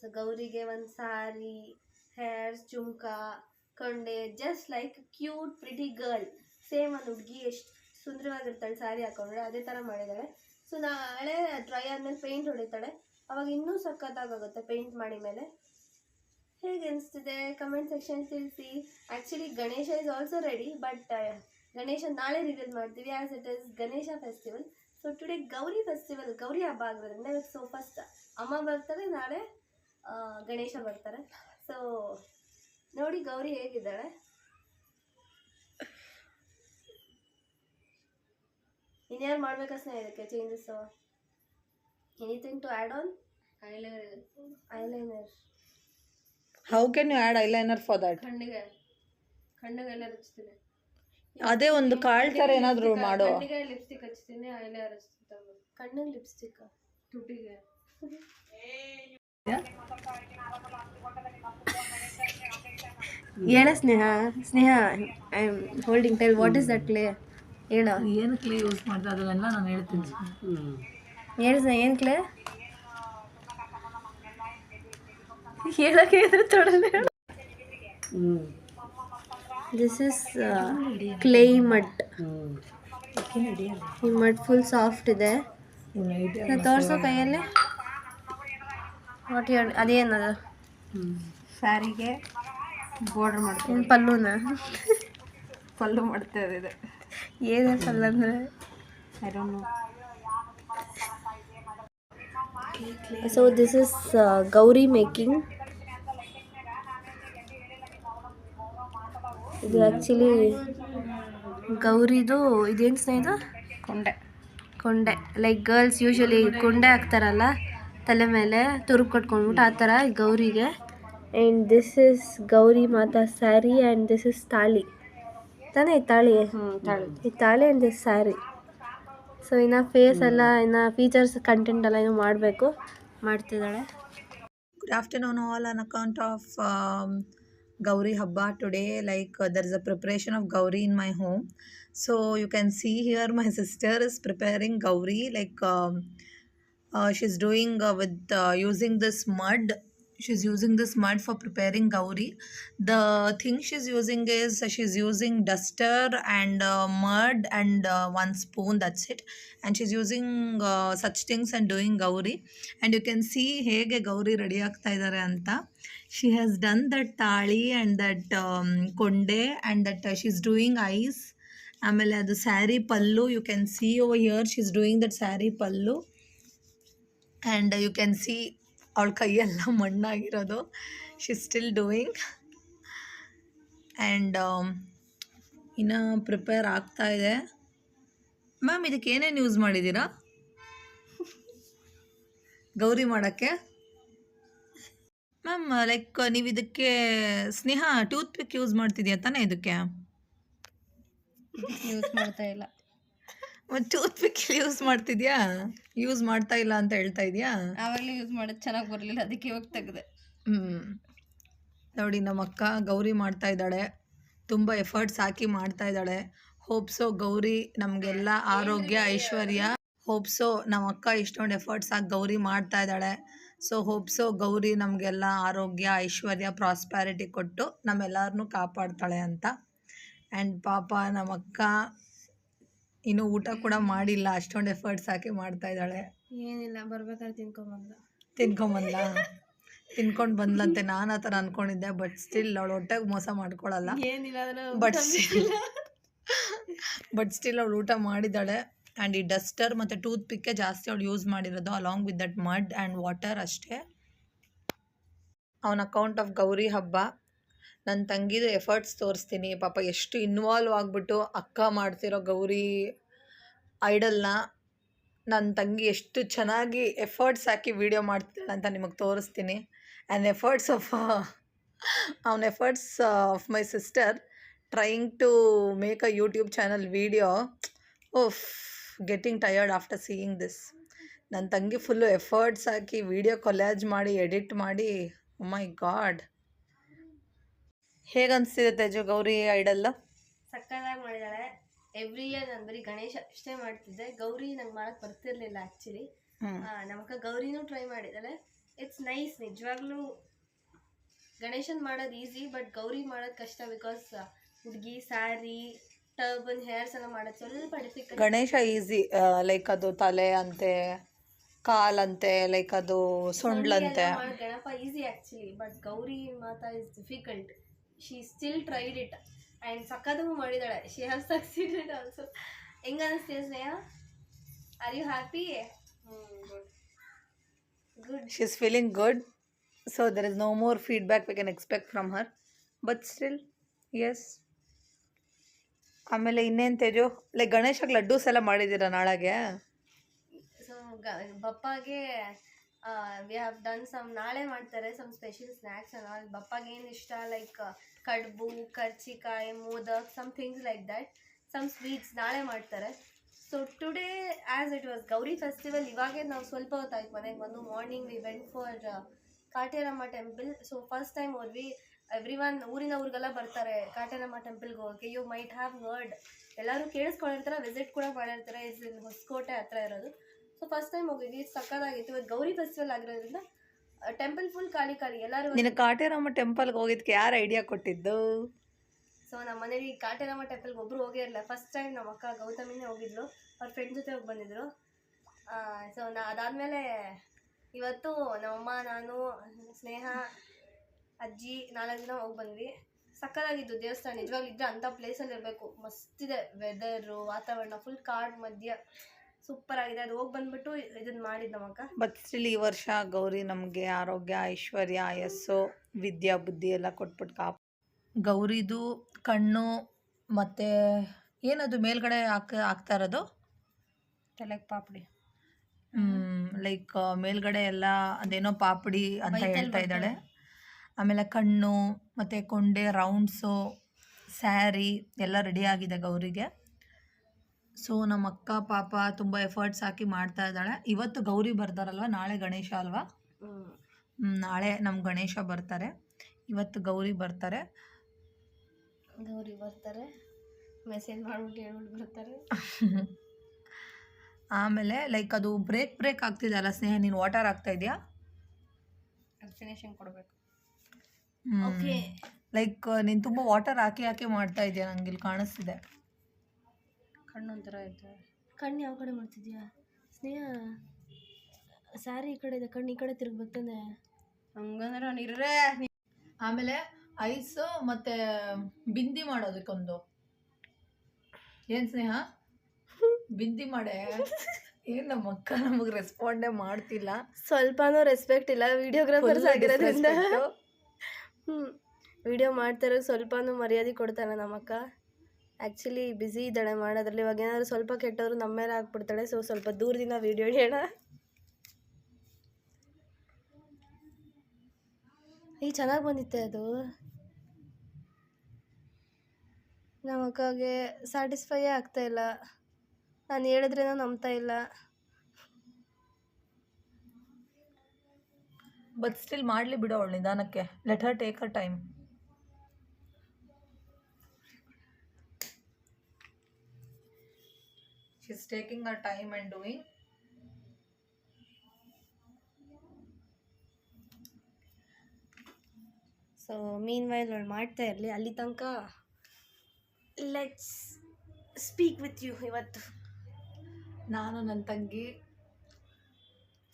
ಸೊ ಗೌರಿಗೆ ಒಂದು ಸಾರಿ, ಹೇರ್ಸ್, ಜುಮ್ಕಾ, ಕೊಂಡೆ, just like cute pretty girl. Same ಒಂದು ಹುಡುಗಿ ಎಷ್ಟು ಸುಂದರವಾಗಿರ್ತಾಳೆ ಸ್ಯಾರಿ ಹಾಕೊಂಡ್ರೆ ಅದೇ ಥರ ಮಾಡಿದ್ದಾಳೆ. ಸೊ ನಾಳೆ ಡ್ರೈ ಆದಮೇಲೆ ಪೇಂಟ್ ಹೊಡಿತಾಳೆ, ಅವಾಗ ಇನ್ನೂ ಸಖತ್ತಾಗುತ್ತೆ ಪೇಂಟ್ ಮಾಡಿ ಮೇಲೆ. ಹೇಗೆ ಅನಿಸ್ತಿದೆ ಕಮೆಂಟ್ ಸೆಕ್ಷನ್ ತಿಳಿಸಿ. Actually Ganesha is also ready, but Ganesha ನಾಳೆ ರಿವೀಲ್ ಮಾಡ್ತೀವಿ as it is Ganesha festival. So today Gauri festival, Gauri ಹಬ್ಬ ಆಗಿರೋದ್ರಿಂದ ಇವತ್ತು. ಸೊ ಫಸ್ಟ್ ಅಮ್ಮ ಬರ್ತಾರೆ, ನಾಳೆ ಗಣೇಶ ಬರ್ತಾರೆ. ಸೊ ನೋಡಿ ಗೌರಿ ಹೇಗಿದ್ದಾಳೆ. ಇನ್ಯಾರು ಮಾಡ್ಬೇಕಾ ಸ್ನೇಹ ಇದಕ್ಕೆ changes? Anything to add on? Eyeliner. How can you add eyeliner for that? ಕಣ್ಣಿಗೆಲ್ಲ ಹಚ್ತೀನಿ. ಅದೇ ಒಂದು ಕಾಳ್ ಥರ ಏನಾದರೂ ಮಾಡೋ. ಕಣ್ಣಿಗೆ ಲಿಪ್ಸ್ಟಿಕ್ ಹಚ್ತೀನಿ, ಐಲೈನರ್ ಹಚ್ತೀನಿ. ಕಣ್ಣಿಗೆ ಲಿಪ್ಸ್ಟಿಕ್, ತುಟಿಗೆ. ಹೇಳ Sneha. Sneha I am holding tile. What is that clay? ಹೇಳ. ಏನು ಕ್ಲೇ ಯೂಸ್ ಮಾಡ್ದೆ ಅದನ್ನೆಲ್ಲ ನಾನು ಹೇಳ್ತೀನಿ. ಹೇಳಿ ಸ್ನೇಹ, ಏನು ಕ್ಲೇ ಹೇಳಕ್ಕೆ ಇದ್ರೆ ತೊಡನೆ. This is clay mud. ಈ ಮಡ್ ಫುಲ್ ಸಾಫ್ಟ್ ಇದೆ. ತೋರಿಸೋ ಕೈಯಲ್ಲಿ. ವಾಟ್ ಹೇಳಿ ಅದೇನದು? ಸ್ಯಾರಿಗೆ ಬಾರ್ಡರ್ ಮಾಡ್ತೀನಿ. ಪಲ್ಲುನ ಪಲ್ಲು ಮಾಡ್ತಾ ಇದೆ. ಏನೇ ಪಲ್ಲು ಅಂದರೆ I don't know. So this is Gauri making. ಇದು ಆ್ಯಕ್ಚುಲಿ ಗೌರಿದು ಇದೇನು ಸ್ನೇಹಿತ? ಕೊಂಡೆ. ಲೈಕ್ ಗರ್ಲ್ಸ್ ಯೂಶ್ವಲಿ ಕೊಂಡೆ ಹಾಕ್ತಾರಲ್ಲ ತಲೆ ಮೇಲೆ ತುರುಬು ಕಟ್ಕೊಂಡ್ಬಿಟ್ಟು, ಆ ಥರ ಗೌರಿಗೆ. And this is Gauri Mata sari and this is thali ತಾನೇ? ತಾಳಿ. ಈ ತಾಳಿ ಆ್ಯಂಡ್ ದಿಸ್ ಸ್ಯಾರಿ. ಸೊ ಇನ್ನು ಫೇಸ್ ಎಲ್ಲ, ಇನ್ನು ಫೀಚರ್ಸ್ ಕಂಟೆಂಟ್ ಎಲ್ಲ ಇನ್ನೂ ಮಾಡಬೇಕು, ಮಾಡ್ತಿದ್ದಾಳೆ. Good afternoon all. On account of Gauri Habba today, like there is a preparation of Gauri in my home. So you can see here my sister is preparing Gauri, like she's doing with using this mud. She's using this mud for preparing Gauri. The thing she's using is she's using duster and mud and one spoon, that's it. And she's using such things and doing Gauri. And you can see hege Gauri ready ಆಗ್ತಾ ಇದ್ದಾರೆ ಅಂತ. She has done that tali and that konde and that she's doing eyes. ಆಮೇಲೆ ಅದು ಸ್ಯಾರಿ ಪಲ್ಲು, you can see over here she's doing that sari pallu. And you can see ಅವಳ ಕೈಯೆಲ್ಲ ಮಣ್ಣಾಗಿರೋದು. She still doing. And ಇನ್ನು prepare ಆಗ್ತಾ ಇದೆ. Ma'am ಇದಕ್ಕೆ ಏನೇನು ಯೂಸ್ ಮಾಡಿದ್ದೀರಾ ಗೌರಿ ಮಾಡೋಕ್ಕೆ? ಮ್ಯಾಮ್ ಲೈಕ್ ನೀವು ಇದಕ್ಕೆ ಸ್ನೇಹ ಟೂತ್ ಪಿಕ್ ಯೂಸ್ ಮಾಡ್ತಿದ್ಯಾ ತಾನೇ ಇದಕ್ಕೆ? ಯೂಸ್ ಮಾಡ್ತಾ ಇಲ್ಲ. ಮತ್ತು ಟೂತ್ ಪಿಕ್ ಯೂಸ್ ಮಾಡ್ತಿದ್ಯಾ? ಯೂಸ್ ಮಾಡ್ತಾ ಇಲ್ಲ ಅಂತ ಹೇಳ್ತಾ ಇದೆಯಾ? ಆವಾಗಲೇ ಯೂಸ್ ಮಾಡೋದು ಚೆನ್ನಾಗಿ ಬರಲಿಲ್ಲ, ಅದಕ್ಕೆ ಇವಾಗ ತೆಗೆದೆ. ನೋಡಿ ನಮ್ಮ ಅಕ್ಕ ಗೌರಿ ಮಾಡ್ತಾ ಇದ್ದಾಳೆ. ತುಂಬ ಎಫರ್ಟ್ಸ್ ಹಾಕಿ ಮಾಡ್ತಾ ಇದ್ದಾಳೆ. ಹೋಪ್ಸೋ ಗೌರಿ ನಮಗೆಲ್ಲ ಆರೋಗ್ಯ ಐಶ್ವರ್ಯ. ಹೋಪ್ಸೋ ನಮ್ಮ ಅಕ್ಕ ಇಷ್ಟೊಂದು ಎಫರ್ಟ್ಸ್ ಆಗಿ ಗೌರಿ ಮಾಡ್ತಾ ಇದ್ದಾಳೆ. ಸೊ ಹೋಪ್ಸೋ ಗೌರಿ ನಮಗೆಲ್ಲ ಆರೋಗ್ಯ ಐಶ್ವರ್ಯ ಪ್ರಾಸ್ಪ್ಯಾರಿಟಿ ಕೊಟ್ಟು ನಮ್ಮೆಲ್ಲರನ್ನೂ ಕಾಪಾಡ್ತಾಳೆ ಅಂತ. ಆ್ಯಂಡ್ ಪಾಪ ನಮ್ಮ ಅಕ್ಕ ಇನ್ನೂ ಊಟ ಕೂಡ ಮಾಡಿಲ್ಲ, ಅಷ್ಟೊಂದು ಎಫರ್ಟ್ಸ್ ಹಾಕಿ ಮಾಡ್ತಾ ಇದ್ದಾಳೆ. ಏನಿಲ್ಲ, ಬರ್ಬೇಕಾದ್ರೆ ತಿನ್ಕೊಂಬಂದ್ಲ ತಿನ್ಕೊಂಡು ಬಂದ್ಲಂತೆ. ನಾನು ಆ ಥರ ಅಂದ್ಕೊಂಡಿದ್ದೆ, ಬಟ್ ಸ್ಟಿಲ್ ಅವಳು ಹೊಟ್ಟೆಗೆ ಮೋಸ ಮಾಡ್ಕೊಳ್ಳಲ್ಲ. ಬಟ್ ಸ್ಟಿಲ್ ಅವಳು ಊಟ ಮಾಡಿದ್ದಾಳೆ. ಆ್ಯಂಡ್ ಈ ಡಸ್ಟರ್ ಮತ್ತು ಟೂತ್ ಪಿಕ್ಕೆ ಜಾಸ್ತಿ ಅವಳು ಯೂಸ್ ಮಾಡಿರೋದು, along with that mud and water ಅಷ್ಟೇ. ಅವನ ಅಕೌಂಟ್ ಆಫ್ ಗೌರಿ ಹಬ್ಬ ನನ್ನ ತಂಗಿದು ಎಫರ್ಟ್ಸ್ ತೋರಿಸ್ತೀನಿ. ಪಾಪ ಎಷ್ಟು ಇನ್ವಾಲ್ವ್ ಆಗಿಬಿಟ್ಟು ಅಕ್ಕ ಮಾಡ್ತಿರೋ ಗೌರಿ ಐಡಲ್ನ ನನ್ನ ತಂಗಿ ಎಷ್ಟು ಚೆನ್ನಾಗಿ ಎಫರ್ಟ್ಸ್ ಹಾಕಿ ವಿಡಿಯೋ ಮಾಡ್ತಿದ್ದಾಳೆ ಅಂತ ನಿಮಗೆ ತೋರಿಸ್ತೀನಿ. And efforts of my sister trying to make a YouTube channel video. Of, getting tired after seeing this. ನನ್ನ ತಂಗಿ ಫುಲ್ಲು ಎಫರ್ಟ್ಸ್ ಹಾಕಿ ವಿಡಿಯೋ ಕೊಲ್ಯಾಜ್ ಮಾಡಿ ಎಡಿಟ್ ಮಾಡಿ, ಓ ಮೈ ಗಾಡ್. ಹೇಗನ್ನಿಸ್ತಿದೆ ತೇಜು ಗೌರಿ ಐಡಲ್? ಸಕ್ಕತ್ತಾಗಿ ಮಾಡಿದಾಳೆ. ಎವ್ರಿ ಇಯರ್ ನಾನು ಬರೀ ಗಣೇಶ ಅಷ್ಟೇ ಮಾಡ್ತಿದ್ದೆ, ಗೌರಿ ನಂಗೆ ಮಾಡಕ್ಕೆ ಬರ್ತಿರ್ಲಿಲ್ಲ ಆ್ಯಕ್ಚುಲಿ. ನಮ್ಮಕ್ಕ ಗೌರಿನೂ ಟ್ರೈ ಮಾಡಿದ್ದಾಳೆ. It's nice. ನಿಜವಾಗ್ಲೂ ಗಣೇಶನ್ ಮಾಡೋದು ಈಸಿ, ಬಟ್ ಗೌರಿ ಮಾಡೋದು ಕಷ್ಟ. ಬಿಕಾಸ್ ಹುಡುಗಿ ಸ್ಯಾರಿ, ಟರ್ಬನ್, ಹೇರ್ಸ್ ಎಲ್ಲ ಮಾಡೋದು ಸ್ವಲ್ಪ ಡಿಫಿಕಲ್ಟ್. ಗಣೇಶ ಈಸಿ, ಲೈಕ್ ಅದು ತಲೆ ಅಂತೆ, ಕಾಲಂತೆ, ಲೈಕ್ ಅದು ಸೊಂಡ್ಲಂತೆ. Ganapa easy actually, but Gauri Mata is difficult. She still tried it and ಸಕ್ಕತ್ತಾಗೂ ಮಾಡಿದಾಳೆ. She have succeeded also. ಹೆಂಗ ಅನಿಸ್ತೀಯ Sneha? Are you happy? Good. She is feeling good. So there is no more feedback we can expect from her, but still yes. ಆಮೇಲೆ ಇನ್ನೇನು Teju, like ಗಣೇಶಕ್ಕೆ ಲಡ್ಡೂಸ್ ಎಲ್ಲ ಮಾಡಿದ್ದೀರಾ ನಾಳೆಗೆ? ಸೊ ಬಪ್ಪಾಗೆ ವಿ ಹ್ಯಾವ್ ಡನ್ ಸಮ್, ನಾಳೆ ಮಾಡ್ತಾರೆ ಸಮ್ ಸ್ಪೆಷಲ್ ಸ್ನ್ಯಾಕ್ಸ್ ಅನ್ನ. ಬಪ್ಪಾಗೆ ಏನು ಇಷ್ಟ, like kadubu, karchikai, modak, some things like that, some sweets ನಾಳೆ ಮಾಡ್ತಾರೆ. So today as it was Gauri festival, ಇವಾಗೇ ನಾವು ಸ್ವಲ್ಪ ಹೊತ್ತಾಯ್ತು ಮನೆಗೆ ಬಂದು. Morning we went for Kateramma temple. So first time ಹೋದ್ವಿ. ಎವ್ರಿ ಒನ್ ಊರಿಗೆಲ್ಲ ಬರ್ತಾರೆ ಕಾಟೇರಮ್ಮ ಟೆಂಪಲ್ಗೆ ಹೋಗೋಕ್ಕೆ. ಯು ಮೈಟ್ ಹ್ಯಾವ್ ವರ್ಡ್, ಎಲ್ಲರೂ ಕೇಳಿಸ್ಕೊಂಡಿರ್ತಾರೆ, ವಿಸಿಟ್ ಕೂಡ ಮಾಡಿರ್ತಾರೆ. ಇಸ್ ಇನ್ ಹೊಸಕೋಟೆ ಹತ್ರ ಇರೋದು. ಸೊ ಫಸ್ಟ್ ಟೈಮ್ ಹೋಗಿದ್ವಿ, ಸಕ್ಕತ್ತಾಗಿತ್ತು. ಇವತ್ತು ಗೌರಿ ಫೆಸ್ಟಿವಲ್ ಆಗಿರೋದ್ರಿಂದ ಟೆಂಪಲ್ ಫುಲ್ ಖಾಲಿ. ಎಲ್ಲರೂ ನಿನ್ನ ಕಾಟೇರಮ್ಮ ಟೆಂಪಲ್ಗೆ ಹೋಗಿದ್ದಕ್ಕೆ ಯಾರು ಐಡಿಯಾ ಕೊಟ್ಟಿದ್ದು? ಸೊ ನಮ್ಮ ಮನೇಲಿ ಕಾಟೇರಮ್ಮ ಟೆಂಪಲ್ಗೆ ಒಬ್ಬರು ಹೋಗಿರಲಿಲ್ಲ. ಫಸ್ಟ್ ಟೈಮ್ ನಮ್ಮ ಅಕ್ಕ ಗೌತಮಿನೇ ಹೋಗಿದ್ಲು, ಅವ್ರ ಫ್ರೆಂಡ್ ಜೊತೆ ಹೋಗಿ ಬಂದಿದ್ರು. ಸೊ ಅದಾದಮೇಲೆ ಇವತ್ತು ನಮ್ಮಮ್ಮ, ನಾನು, ಸ್ನೇಹ, ಅಜ್ಜಿ 4 ದಿನ ಹೋಗಿ ಬಂದ್ವಿ. ಸಕ್ಕತ್ತಾಗಿದ್ದು ದೇವಸ್ಥಾನ. ನಿಜವಾಗ್ಲೂ ಇದ್ದರೆ ಅಂಥ ಪ್ಲೇಸಲ್ಲಿ ಇರಬೇಕು. ಮಸ್ತಿದೆ ವೆದರು, ವಾತಾವರಣ ಫುಲ್ ಕಾಡು ಮಧ್ಯ, ಸೂಪರ್ ಆಗಿದೆ. ಅದು ಹೋಗಿ ಬಂದ್ಬಿಟ್ಟು ಇದನ್ನು ಮಾಡಿದ್ದು ನಮ್ಮಕ್ಕ. ಬಟ್ ಸ್ಟಿಲ್ ಈ ವರ್ಷ ಗೌರಿ ನಮಗೆ ಆರೋಗ್ಯ ಐಶ್ವರ್ಯ ಆಯಸ್ಸು ವಿದ್ಯಾ ಬುದ್ಧಿ ಎಲ್ಲ ಕೊಟ್ಬಿಟ್ಟು ಗೌರಿದು ಕಣ್ಣು ಮತ್ತು ಏನದು ಮೇಲ್ಗಡೆ ಹಾಕ್ತಾ ಇರೋದು? ತಲೆಗೆ ಪಾಪಡಿ. ಲೈಕ್ ಮೇಲ್ಗಡೆ ಎಲ್ಲ ಅದೇನೋ ಪಾಪಡಿ ಅಂತ ಹೇಳ್ತಾ ಇದ್ದಾಳೆ. ಆಮೇಲೆ ಕಣ್ಣು ಮತ್ತು ಕೊಂಡೆ, ರೌಂಡ್ಸು, ಸ್ಯಾರಿ ಎಲ್ಲ ರೆಡಿ ಆಗಿದೆ ಗೌರಿಗೆ. ಸೊ ನಮ್ಮ ಅಕ್ಕ ಪಾಪ ತುಂಬ ಎಫರ್ಟ್ಸ್ ಹಾಕಿ ಮಾಡ್ತಾ ಇದ್ದಾಳೆ. ಇವತ್ತು ಗೌರಿ ಬರ್ತಾರಲ್ವ, ನಾಳೆ ಗಣೇಶ ಅಲ್ವಾ? ನಾಳೆ ನಮ್ಮ ಗಣೇಶ ಬರ್ತಾರೆ, ಇವತ್ತು ಗೌರಿ ಬರ್ತಾರೆ. ಮೆಸೇಜ್ ಮಾಡ್ಬಿಟ್ಟು ಹೇಳ್ಬಿಟ್ಟು ಬರ್ತಾರೆ. ಆಮೇಲೆ ಲೈಕ್ ಅದು ಬ್ರೇಕ್ ಆಗ್ತಿದೆ ಅಲ್ಲ ಸ್ನೇಹ, ನೀನು ವಾಟರ್ ಹಾಕ್ತಾ ಇದೆಯಾ? ಫಿನಿಶಿಂಗ್ ಕೊಡಬೇಕು. ಓಕೆ, ಲೈಕ್ ನೀನು ತುಂಬ ವಾಟರ್ ಹಾಕಿ ಮಾಡ್ತಾ ಇದೆಯಾ, ನನಗೆ ಇಲ್ಲಿ ಕಾಣಿಸ್ತಿದೆ. ಕಣ್ಣು ಒಂಥರ ಐತೆ. ಕಣ್ಣು ಯಾವ ಕಡೆ ಮಾಡ್ತಿದ್ಯಾ ಸ್ನೇಹ? ಸ್ಯಾರಿ ಈ ಕಡೆ ಇದೆ, ಕಣ್ಣು ಈ ಕಡೆ ತಿರುಗ್ಬೇಕಂದ್ರೆ ಹಂಗಂದ್ರೆ ನೀರೇ. ಆಮೇಲೆ ಐಸು ಮತ್ತು ಬಿಂದಿ ಮಾಡೋದಕ್ಕೊಂದು ಏನು ಸ್ನೇಹ? ಬಿಂದಿ ಮಾಡೆ. ಏನು ನಮ್ಮ ಅಕ್ಕ ನಮಗೆ ರೆಸ್ಪಾಂಡೇ ಮಾಡ್ತಿಲ್ಲ, ಸ್ವಲ್ಪನೂ ರೆಸ್ಪೆಕ್ಟ್ ಇಲ್ಲ. ವಿಡಿಯೋಗ್ರಾಫರ್ಸ್ ಆಗಿರೋದ್ರಿಂದ ವಿಡಿಯೋ ಮಾಡ್ತಾರೆ, ಸ್ವಲ್ಪನೂ ಮರ್ಯಾದೆ ಕೊಡ್ತಾಳೆ ನಮ್ಮಕ್ಕ. ಆ್ಯಕ್ಚುಲಿ ಬ್ಯುಸಿ ಇದ್ದಾಳೆ ಮಾಡೋದ್ರಲ್ಲಿ. ಇವಾಗ ಏನಾದರೂ ಸ್ವಲ್ಪ ಕೆಟ್ಟವರು ನಮ್ಮ ಮೇಲೆ ಹಾಕ್ಬಿಡ್ತಾಳೆ. ಸೊ ಸ್ವಲ್ಪ ದೂರದಿಂದ ವಿಡಿಯೋ ಹಿಡಿಯೋಣ. ಈ ಚೆನ್ನಾಗಿ ಬಂದಿತ್ತೆ ಅದು. ನಮ್ಮ ಅಕ್ಕಗೆ ಸ್ಯಾಟಿಸ್ಫೈಯೇ ಆಗ್ತಾಯಿಲ್ಲ. ನಾನು ಹೇಳಿದ್ರೇನೋ ನಂಬ್ತಾ ಇಲ್ಲ. ಬಟ್ ಸ್ಟಿಲ್ ಮಾಡಲಿ ಬಿಡೋ ಅವಳು ನಿಧಾನಕ್ಕೆ. Let Har take her time. She's taking her time and doing. So mean while ಅವಳು ಮಾಡ್ತಾ ಇರಲಿ, ಅಲ್ಲಿ ತನಕ ಲೆಟ್ಸ್ ಸ್ಪೀಕ್ ವಿತ್ ಯು. ಇವತ್ತು ನಾನು ನನ್ನ ತಂಗಿ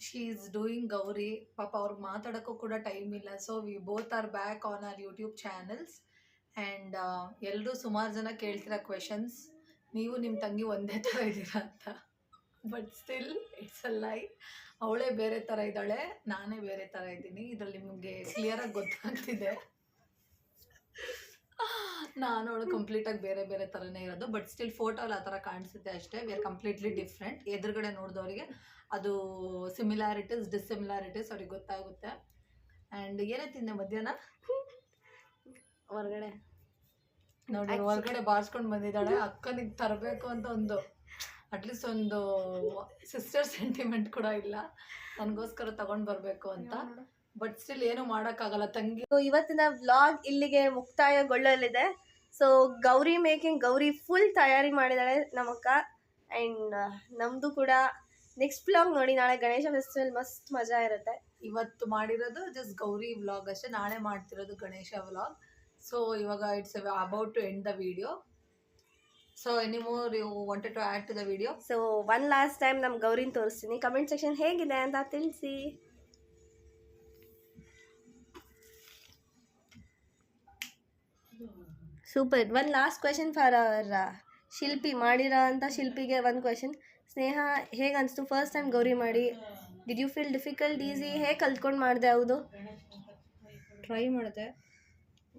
ಶಿ ಈಸ್ ಡೂಯಿಂಗ್ ಗೌರಿ. ಪಾಪ ಅವ್ರಿಗೆ ಮಾತಾಡೋಕ್ಕೂ ಕೂಡ ಟೈಮ್ ಇಲ್ಲ. So we both are back on our YouTube channels. And ಎಲ್ಲರೂ ಸುಮಾರು ಜನ ಕೇಳ್ತಿರೋ ಕ್ವೆಶನ್ಸ್, ನೀವು ನಿಮ್ಮ ತಂಗಿ ಒಂದೇ ಥರ ಇದ್ದೀರಾ ಅಂತ. ಬಟ್ ಸ್ಟಿಲ್ ಇಟ್ಸ್ ಅ ಲೈ. ಅವಳೇ ಬೇರೆ ಥರ ಇದ್ದಾಳೆ, ನಾನೇ ಬೇರೆ ಥರ ಇದ್ದೀನಿ. ಇದರಲ್ಲಿ ನಿಮಗೆ ಕ್ಲಿಯರಾಗಿ ಗೊತ್ತಾಗ್ತಿದೆ. ನಾನು ಅವಳು ಕಂಪ್ಲೀಟಾಗಿ ಬೇರೆ ಬೇರೆ ಥರನೇ ಇರೋದು. ಬಟ್ ಸ್ಟಿಲ್ ಫೋಟೋಲ್ಲಿ ಆ ಥರ ಕಾಣಿಸುತ್ತೆ ಅಷ್ಟೇ. We are completely different. ಎದುರುಗಡೆ ನೋಡಿದವರಿಗೆ ಅದು ಸಿಮಿಲಾರಿಟೀಸ್ ಡಿಸಿಮಿಲಾರಿಟೀಸ್ ಅವ್ರಿಗೆ ಗೊತ್ತಾಗುತ್ತೆ. ಆ್ಯಂಡ್ ಏನೇ ತಿಂದೆ ಮಧ್ಯಾಹ್ನ? ಹೊರಗಡೆ ನೋಡಿ ಹೊರಗಡೆ ಬಾರಿಸ್ಕೊಂಡು ಬಂದಿದ್ದಾಳೆ. ಅಕ್ಕನಿಗೆ ತರಬೇಕು ಅಂತ ಒಂದು ಅಟ್ಲೀಸ್ಟ್ ಒಂದು ಸಿಸ್ಟರ್ ಸೆಂಟಿಮೆಂಟ್ ಕೂಡ ಇಲ್ಲ, ನನಗೋಸ್ಕರ ತಗೊಂಡು ಬರಬೇಕು ಅಂತ. ಬಟ್ ಸ್ಟಿಲ್ ಏನು ಮಾಡೋಕ್ಕಾಗಲ್ಲ ತಂಗಿ. ಇವತ್ತಿನ ವ್ಲಾಗ್ ಇಲ್ಲಿಗೆ ಮುಕ್ತಾಯಗೊಳ್ಳಲಿದೆ. So Gauri making, Gauri full ತಯಾರಿ ಮಾಡಿದ್ದಾಳೆ ನಮ್ಮಕ್ಕ. ಆ್ಯಂಡ್ ನಮ್ಮದು ಕೂಡ ನೆಕ್ಸ್ಟ್ ವ್ಲಾಗ್ ನೋಡಿ. ನಾಳೆ ಗಣೇಶ ಫೆಸ್ಟಿವಲ್ ಮಸ್ತ್ ಮಜಾ ಇರುತ್ತೆ. ಇವತ್ತು ಮಾಡಿರೋದು ಜಸ್ಟ್ ಗೌರಿ ವ್ಲಾಗ್ ಅಷ್ಟೇ, ನಾಳೆ ಮಾಡ್ತಿರೋದು ಗಣೇಶ ವ್ಲಾಗ್. ಸೊ ಇವಾಗ it's about to end the video. So any more you wanted to add to the video? So one last time ನಮ್ಮ ಗೌರಿನ ತೋರಿಸ್ತೀನಿ. ಕಮೆಂಟ್ ಸೆಕ್ಷನ್ ಹೇಗಿದೆ ಅಂತ ತಿಳಿಸಿ. Super. One last question for our Shilpi. ಮಾಡಿರೋ ಅಂತ ಶಿಲ್ಪಿಗೆ ಒಂದು ಕ್ವೆಶನ್. ಸ್ನೇಹ, ಹೇಗೆ ಅನಿಸ್ತು ಫಸ್ಟ್ ಟೈಮ್ ಗೌರಿ ಮಾಡಿ? Did you feel difficult, easy? ಹೇಗೆ ಕಲ್ತ್ಕೊಂಡು ಮಾಡಿದೆ? ಹೌದು, ಟ್ರೈ ಮಾಡಿದೆ,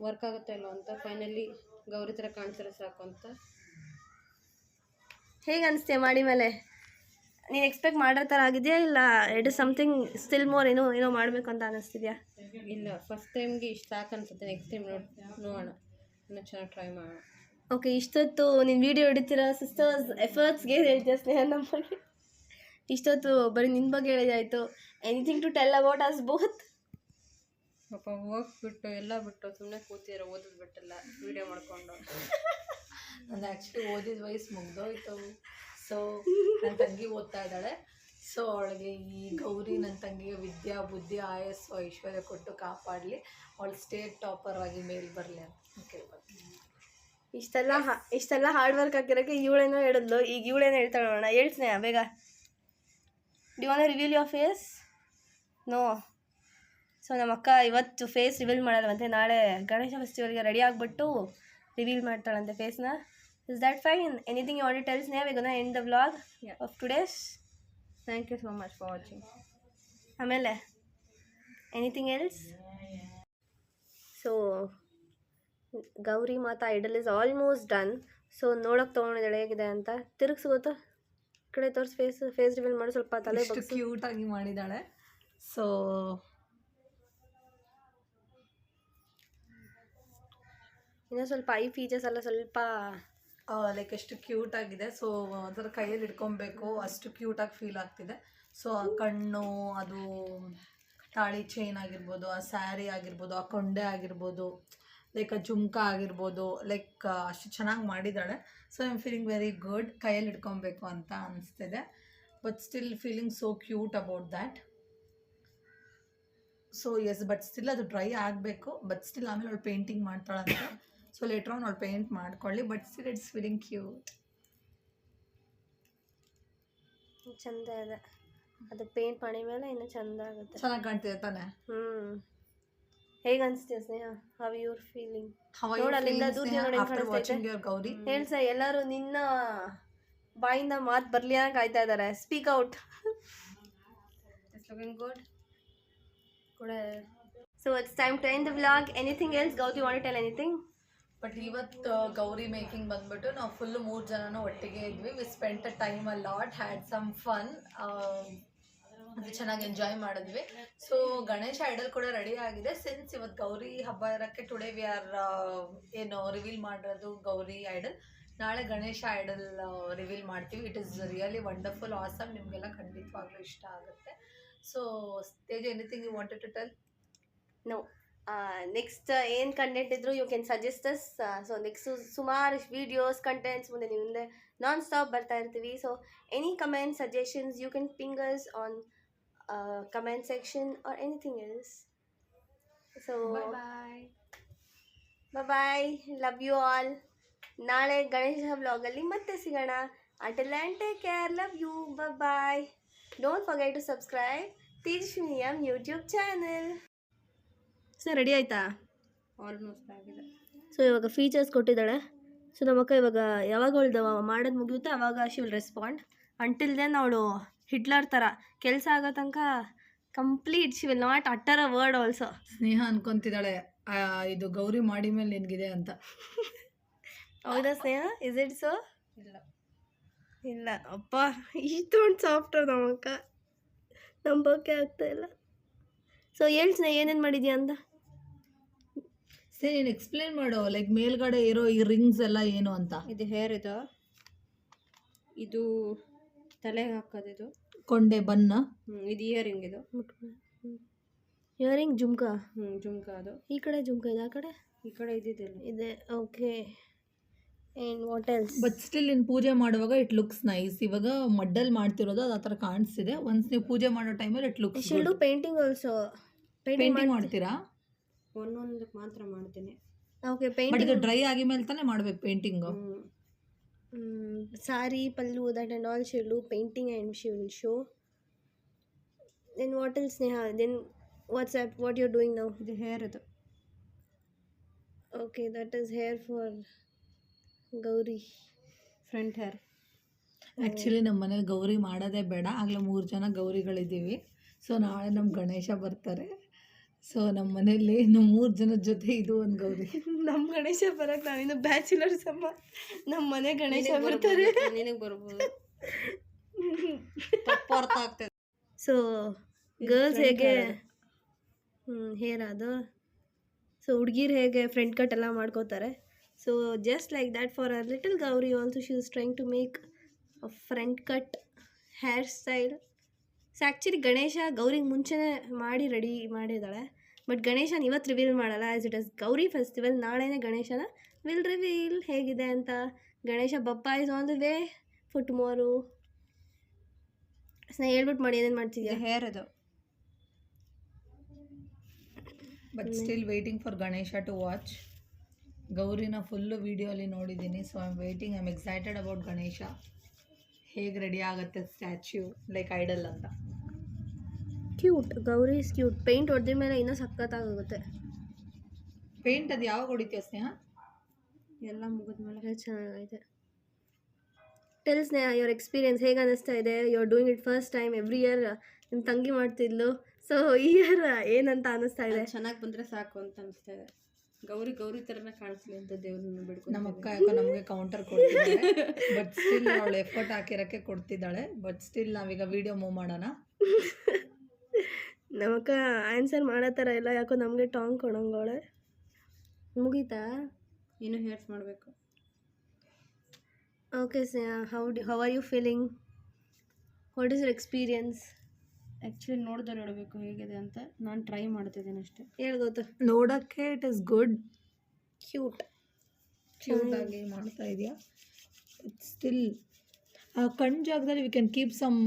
ವರ್ಕ್ ಆಗುತ್ತೆ ಇಲ್ಲೋ ಅಂತ. ಫೈನಲಿ ಗೌರಿ ಥರ ಕಾಣಿಸಿದ್ರೆ ಸಾಕು ಅಂತ. ಹೇಗೆ ಅನಿಸ್ತೀಯ ಮಾಡಿ ಮೇಲೆ? ನೀನು ಎಕ್ಸ್ಪೆಕ್ಟ್ ಮಾಡೋ ಥರ ಆಗಿದೆಯಾ, ಇಲ್ಲ it is something still more ಏನೋ ಮಾಡಬೇಕು ಅಂತ ಅನ್ನಿಸ್ತಿದ್ಯಾ? ಇಲ್ಲ, ಫಸ್ಟ್ ಟೈಮ್ಗೆ ಇಷ್ಟು ಸಾಕು ಅನ್ಸುತ್ತೆ. ನೆಕ್ಸ್ಟ್ ಟೈಮ್ ನೋಡೋಣ, ಇನ್ನೂ ಚೆನ್ನಾಗಿ ಟ್ರೈ ಮಾಡೋಣ. ಓಕೆ, ಇಷ್ಟೊತ್ತು ನೀನು ವೀಡಿಯೋ ಹಿಡಿತಿರೋ ಸಿಸ್ಟರ್ಸ್ ಎಫರ್ಟ್ಸ್ಗೆ ಹೇಳ್ತೀಯ ಸ್ನೇಹ ನಮ್ಮ ಬಗ್ಗೆ. ಇಷ್ಟೊತ್ತು ಬರೀ ನಿನ್ನ ಬಗ್ಗೆ ಹೇಳಿದಾಯಿತು. Anything to tell about us both? ಪಾಪ ವರ್ಕ್ ಬಿಟ್ಟು ಎಲ್ಲ ಬಿಟ್ಟು ಸುಮ್ಮನೆ ಕೂತಿರೋ, ಓದೋದು ಬಿಟ್ಟೆಲ್ಲ ವೀಡಿಯೋ ಮಾಡಿಕೊಂಡು. ನಂದು ಆ್ಯಕ್ಚುಲಿ ಓದಿದ ವಯಸ್ಸು ಮುಗ್ದೋಯ್ತು. ಸೊ ನನ್ನ ತಂಗಿ ಓದ್ತಾ ಇದ್ದಾಳೆ. ಸೊ ಅವಳಿಗೆ ಈ ಗೌರಿ ನನ್ನ ತಂಗಿಗೆ ವಿದ್ಯಾ ಬುದ್ಧಿ ಆಯಸ್ಸು ಐಶ್ವರ್ಯ ಕೊಟ್ಟು ಕಾಪಾಡಲಿ, ಅವಳು ಸ್ಟೇಟ್ ಟಾಪರ್ ಆಗಿ ಮೇಲೆ ಬರಲಿ ಅಂತ ಕೇಳ್ಬರ್ತೀನಿ. ಇಷ್ಟೆಲ್ಲ ಹಾರ್ಡ್ ವರ್ಕ್ ಹಾಕಿರೋಕ್ಕೆ ಇವಳೇನೋ ಹೇಳಿದ್ಲು, ಈಗ ಇವಳೇನೋ ಹೇಳ್ತಾಳೆ ನೋಡೋಣ. ಹೇಳ್ತೀನಿ ಬೇಗ. Do want to reveal your face? No. So ನಮ್ಮ ಅಕ್ಕ ಇವತ್ತು ಫೇಸ್ ರಿವೀಲ್ ಮಾಡಲ್ವಂತೆ, ನಾಳೆ ಗಣೇಶ ಫೆಸ್ಟಿವಲ್ಗೆ ರೆಡಿ ಆಗಿಬಿಟ್ಟು ರಿವೀಲ್ ಮಾಡ್ತಾಳಂತೆ ಫೇಸ್ನ. Is that fine? Anything you want to tell Sneha? We gonna end the vlog of today's. Thank you so much for watching. ಆಮೇಲೆ anything else? So Gauri Mata idol is almost done. So ನೋಡೋಕೆ ತೊಗೊಂಡಿದ್ದಾಳೆ ಹೇಗಿದೆ ಅಂತ. ತಿರುಗಿಸಿ ಗೊತ್ತಾ ಕಡೆ ತೋರಿಸಿ, ಫೇಸ್ ರಿವೀಲ್ ಮಾಡಿ. ಸ್ವಲ್ಪ ತಲೆ ಬಗ್ಗೆ ಕ್ಯೂಟಾಗಿ ಮಾಡಿದ್ದಾಳೆ. ಸೊ ಇನ್ನೂ ಸ್ವಲ್ಪ ಐ ಫೀಚರ್ಸ್ ಎಲ್ಲ ಸ್ವಲ್ಪ ಲೈಕ್ ಎಷ್ಟು ಕ್ಯೂಟ್ ಆಗಿದೆ. ಸೊ ಅದರ ಕೈಯಲ್ಲಿ ಇಟ್ಕೊಬೇಕು, ಅಷ್ಟು ಕ್ಯೂಟಾಗಿ ಫೀಲ್ ಆಗ್ತಿದೆ. ಸೊ ಆ ಕಣ್ಣು, ಅದು ತಾಳಿ ಚೈನ್ ಆಗಿರ್ಬೋದು, ಆ ಸ್ಯಾರಿ ಆಗಿರ್ಬೋದು, ಆ ಕೊಂಡೆ ಆಗಿರ್ಬೋದು, ಲೈಕ್ ಆ ಜುಮ್ಕ ಆಗಿರ್ಬೋದು, ಲೈಕ್ ಅಷ್ಟು ಚೆನ್ನಾಗಿ ಮಾಡಿದ್ದಾಳೆ. So I am feeling very good. ಕೈಯಲ್ಲಿ ಇಟ್ಕೊಬೇಕು ಅಂತ ಅನಿಸ್ತಿದೆ. But still feeling so cute about that. So yes, but still ಅದು ಡ್ರೈ ಆಗಬೇಕು. ಬಟ್ ಸ್ಟಿಲ್ ಆಮೇಲೆ ಅವಳು ಪೇಂಟಿಂಗ್ ಮಾಡ್ತಾಳಂತೆ. ಸೊ ಲೇಟರ್ ಆನ್ ಅವಳು ಪೇಂಟ್ ಮಾಡ್ಕೊಳ್ಳಿ. But still it's feeling cute. ಚಂದ ಇದೆ. ಅದು ಪೇಂಟ್ ಮಾಡಿ ಮೇಲೆ ಇನ್ನೂ ಚಂದ ಆಗುತ್ತೆ. ಚೆನ್ನಾಗಿ ಕಾಣ್ತಿದೆ ತಾನೆ? ಹೇಗೆ ಅನಿಸ್ತೀಯ Sneha? How you are feeling? Gauri ಹೇಳ್ಸ, ಎಲ್ಲರೂ ನಿನ್ನ ಬಾಯಿಂದ ಮಾತು ಬರಲಿ ಅಂತ ಕಾಯ್ತಾ ಇದ್ದಾರೆ. Speak out. It's looking good. So it's time to end the vlog. Anything else? Gauri, you want to tell anything? But ಇವತ್ತು ಗೌರಿ ಮೇಕಿಂಗ್ ಬಂದ್ಬಿಟ್ಟು ನಾವು ಫುಲ್ಲು 3 ಜನನೂ ಒಟ್ಟಿಗೆ ಇದ್ವಿ. We spent a time a lot, had some fun. ಅದು ಚೆನ್ನಾಗಿ enjoy ಮಾಡಿದ್ವಿ. So Ganesha idol ಕೂಡ ರೆಡಿ ಆಗಿದೆ. ಸಿನ್ಸ್ ಇವತ್ತು ಗೌರಿ ಹಬ್ಬ ಇರೋಕ್ಕೆ ಟುಡೇ ವಿ ಆರ್ ರಿವೀಲ್ ಮಾಡಿರೋದು ಗೌರಿ ಐಡಲ್. ನಾಳೆ ಗಣೇಶ ಐಡಲ್ ರಿವೀಲ್ ಮಾಡ್ತೀವಿ. It is really wonderful, awesome. ನಿಮಗೆಲ್ಲ ಖಂಡಿತವಾಗ್ಲೂ ಇಷ್ಟ ಆಗುತ್ತೆ. So Tej, anything you wanted to tell? No. Next ಏನು ಕಂಟೆಂಟ್ ಇದ್ರು you can suggest us. So next ಸುಮಾರು ವೀಡಿಯೋಸ್ ಕಂಟೆಂಟ್ಸ್ ಮುಂದೆ ನಿಮ್ಮಿಂದ ನಾನ್ ಸ್ಟಾಪ್ ಬರ್ತಾ ಇರ್ತೀವಿ. So any comment suggestions you can ping us on comment section or anything else. So bye, love you all. ನಾಳೆ ಗಣೇಶ ವ್ಲಾಗಲ್ಲಿ ಮತ್ತೆ ಸಿಗೋಣ. Until then take care, love you, bye. Don't forget to subscribe ತೇಜಸ್ವಿನಿಯಂ YouTube channel. So ready ಆಯಿತಾ? Almost ಆಗಿದೆ. So ಇವಾಗ features ಕೊಟ್ಟಿದ್ದಾಳೆ. So ನಮ್ಮಕ್ಕ ಇವಾಗ ಯಾವಾಗ ಅವಳ್ದು ಮಾಡೋದು ಮುಗಿಯುತ್ತೆ ಆವಾಗ she will respond. Until then ಅವಳು ಹಿಟ್ಲರ್ ಥರ ಕೆಲಸ ಆಗೋ ತನಕ complete she will not utter a word also. Sneha ಅನ್ಕೊಂತಿದ್ದಾಳೆ ಇದು ಗೌರಿ ಮಾಡಿ ಮೇಲೆ ನಿನಗಿದೆ ಅಂತ. ಹೌದಾ ಸ್ನೇಹ? Is it so? ಇಲ್ಲ ಇಲ್ಲ ಅಪ್ಪ, ಇಷ್ಟೊಂದು ಸಾಫ್ಟ್ ನಮ್ಮಕ್ಕ, ನಂಬೋಕೆ ಆಗ್ತಾ ಇಲ್ಲ. ಸೊ ಹೇಳಿ ಸ್ನೇಹ ಏನೇನು ಮಾಡಿದ್ಯಾ ಅಂತ. ಸರಿ, ನೀನು ಎಕ್ಸ್ಪ್ಲೇನ್ ಮಾಡು, ಲೈಕ್ ಮೇಲ್ಗಡೆ ಇರೋ ಈ ರಿಂಗ್ಸ್ ಎಲ್ಲ ಏನು ಅಂತ. ಇದು ಹೇರ್ ಇದು ತಲೆಗೆ ಹಾಕೋದು, ಕೊಂಡೆ ಬನ್ನ, ಇದು ಇಯರಿಂಗ್, ಇದು ಇಯರಿಂಗ್, ಜುಮ್ಕ. ಜುಮ್ಕ. ಅದು ಈ ಕಡೆ ಜುಮ್ಕ ಇದೆ, ಆ ಕಡೆ ಈ ಕಡೆ ಇದ್ದಿದ್ದಿಲ್ಲ ಇದೆ. Okay, and what else? But still ನೀನು ಪೂಜೆ ಮಾಡುವಾಗ ಇಟ್ ಲುಕ್ಸ್ ನೈಸ್. ಇವಾಗ ಮಡ್ಡಲ್ಲಿ ಮಾಡ್ತಿರೋದು ಅದು ಆ ಥರ ಕಾಣಿಸ್ತಿದೆ. ಒನ್ಸ್ ನೀವು ಪೂಜೆ ಮಾಡೋ ಟೈಮಲ್ಲಿ it looks. She'll do painting also. Painting ಮಾಡ್ತೀರಾ? ಒಂದೊಂದಕ್ಕೆ ಮಾತ್ರ ಮಾಡ್ತೀನಿ. ಓಕೆ, ಬಟ್ ಪೇಂಟಿಂಗ್ ಇದು ಡ್ರೈ ಆಗಿ ಮೇಲೆ ತಾನೇ ಮಾಡ್ಬೇಕು painting. Sari, pallu, that and all she'll do painting and she will show. Then what else Sneha? Then what's up? What you're doing now? ಇದು ಹೇರ್ ಇದು. Okay, that is hair for Gauri. Front hair. Actually ನಮ್ಮ ಮನೇಲಿ ಗೌರಿ ಮಾಡೋದೇ ಬೇಡ, ಆಗಲೇ 3 ಜನ ಗೌರಿಗಳಿದ್ದೀವಿ. So ನಾಳೆ ನಮ್ಮ ಗಣೇಶ ಬರ್ತಾರೆ. ಸೊ ನಮ್ಮ ಮನೇಲಿ ನಾವು 3 ಜನದ ಜೊತೆ ಇದು ಒಂದು ಗೌರಿ. ನಮ್ಮ ಗಣೇಶ ಬರಕ್ಕೆ ನಾವಿನ್ನು ಬ್ಯಾಚುಲರ್ಸ್ ಅಮ್ಮ. ನಮ್ಮ ಮನೆ ಗಣೇಶ ಬರ್ತಾರೆ. ನಿನಗೆ ಬರ್ಬೋದು. ತಪ್ಪು ಅರ್ಥ ಆಗ್ತದೆ. ಸೊ ಗರ್ಲ್ಸ್ ಹೇಗೆ ಹೇರ್ ಅದು, ಸೊ ಹುಡುಗಿರು ಹೇಗೆ ಫ್ರಂಟ್ ಕಟ್ ಎಲ್ಲ ಮಾಡ್ಕೋತಾರೆ. So just like that for a little Gauri also she is trying to make a front cut hair style. So actually Ganesha ಗೌರಿಗೆ ಮುಂಚೆನೇ ಮಾಡಿ ರೆಡಿ ಮಾಡಿದ್ದಾಳೆ. ಬಟ್ ಗಣೇಶನ ಇವತ್ತು ರಿವೀಲ್ ಮಾಡಲ್ಲ, as it is Gauri festival. ನಾಳೆನೇ ಗಣೇಶನ ವಿಲ್ ರಿವೀಲ್ ಹೇಗಿದೆ ಅಂತ. Ganesha Bappa is on the way for tomorrow. Sneha ಹೇಳ್ಬಿಟ್ಟು ಮಾಡಿ, ಏನೇನು ಮಾಡ್ತಿದ್ಯಾ? ಹೇರ್ ಅದು. But still waiting for Ganesha to watch. ಗೌರಿನ ಫುಲ್ಲು ವೀಡಿಯೋಲಿ ನೋಡಿದ್ದೀನಿ. So I am waiting, I am excited about Ganesha. ಹೇಗೆ ರೆಡಿ ಆಗುತ್ತೆ ಸ್ಟ್ಯಾಚ್ಯೂ ಲೈಕ್ ಐಡಲ್ ಅಂತ. Cute, Gauri is cute. Paint ಹೊಡೆದ ಮೇಲೆ ಇನ್ನೂ ಸಖತ್ತಾಗುತ್ತೆ. ಪೇಂಟ್ ಅದು ಯಾವಾಗ ಹೊಡಿತೀಯ ಸ್ನೇಹ? ಎಲ್ಲ ಮುಗಿದ್ಮೇಲೆ. ಚೆನ್ನಾಗೈತೆ. ಟೆಲ್ ಸ್ನೇಹ ಯುವರ್ ಎಕ್ಸ್ಪೀರಿಯನ್ಸ್ ಹೇಗೆ ಅನ್ನಿಸ್ತಾ ಇದೆ? You are doing it first time. Every year ನಿಮ್ಮ ತಂಗಿ ಮಾಡ್ತಿದ್ಲು. ಸೊ ಈ ಇಯರ್ ಏನಂತ ಅನ್ನಿಸ್ತಾ ಇದೆ? ಚೆನ್ನಾಗಿ ಬಂದರೆ ಸಾಕು ಅಂತ ಅನಿಸ್ತಾ ಇದೆ. ಗೌರಿ ಥರನೇ ಕಾಣಿಸ್ಲಿ ಅಂತ ದೇವ್ರನ್ನ ಬಿಡ್ಕೊಂಡು. ನಮ್ಮ ಅಕ್ಕ ಯಾಕೋ ನಮಗೆ ಕೌಂಟರ್ ಕೊಡ್ತಿದ್ದಾಳೆ. ಬಟ್ ಸ್ಟಿಲ್ ಅವಳು ಎಫರ್ಟ್ ಹಾಕಿರೋಕ್ಕೆ ಕೊಡ್ತಿದ್ದಾಳೆ. ಬಟ್ ಸ್ಟಿಲ್ ನಾವೀಗ ವಿಡಿಯೋ ಮೂವ್ ಮಾಡೋಣ. ನಮ್ಮಕ್ಕ ಆನ್ಸರ್ ಮಾಡೋ ಥರ ಇಲ್ಲ, ಯಾಕೋ ನಮಗೆ ಟಾಂಗ್ ಕೊಡೋಂಗೋಳೆ. ಮುಗೀತಾ? ಇನ್ನೂ ಹೇರ್ಸ್ ಮಾಡಬೇಕು. Okay Sneha, how are you feeling? What is your experience? Actually ನೋಡಿದ್ರೆ ನೋಡಬೇಕು ಹೇಗಿದೆ ಅಂತ. ನಾನು ಟ್ರೈ ಮಾಡ್ತಿದ್ದೇನೆ ಅಷ್ಟೇ. ಹೇಳ್ಬೋದು. ನೋಡೋಕ್ಕೆ ಇಟ್ ಇಸ್ ಗುಡ್, ಕ್ಯೂಟ್ ಕ್ಯೂಟಾಗಿ ಮಾಡ್ತಾ ಇದೆಯಾ. ಸ್ಟಿಲ್ ಆ ಕಣ್ಣು ಜಾಗದಲ್ಲಿ ವಿ ಕ್ಯಾನ್ ಕೀಪ್ ಸಮ್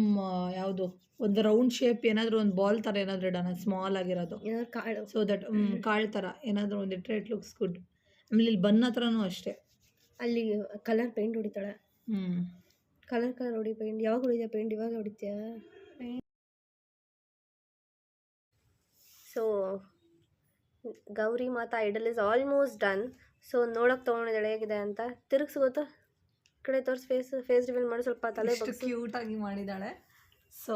ಯಾವುದು ಒಂದು ರೌಂಡ್ ಶೇಪ್, ಏನಾದರೂ ಒಂದು ಬಾಲ್ ಥರ ಏನಾದರೂ ಇಡೋಣ, ಸ್ಮಾಲ್ ಆಗಿರೋದು. ಏನಾದ್ರು ಕಾಳು. ಸೊ ದಟ್ ಕಾಳು ಥರ ಏನಾದರೂ ಒಂದು ಇಟ್ಟರೆ ಇಟ್ ಲುಕ್ಸ್ ಗುಡ್. ಆಮೇಲೆ ಇಲ್ಲಿ ಬನ್ನ ಹತ್ರನೂ ಅಷ್ಟೇ. ಅಲ್ಲಿ ಕಲರ್ ಪೇಂಟ್ ಹೊಡಿತಾಳೆ. ಕಲರ್ ಹೊಡಿ ಪೇಂಟ್. ಯಾವಾಗ ಹೊಡಿದ್ಯಾ ಪೇಂಟ್? ಇವಾಗ ಹೊಡಿತೀಯಾ? So Gauri Mata idol is almost done. So ನೋಡೋಕೆ ತೊಗೊಂಡಿದ್ದಾಳೆ ಹೇಗಿದೆ ಅಂತ. ತಿರುಗಿಸ್ ಗೊತ್ತಾ ಕಡೆ ತೋರಿಸಿ, ಫೇಸ್ ರಿವೀಲ್ ಮಾಡಿ, ಸ್ವಲ್ಪ ತಲೆ ಬಗ್ಗಿಸು. ಕ್ಯೂಟಾಗಿ ಮಾಡಿದ್ದಾಳೆ. ಸೊ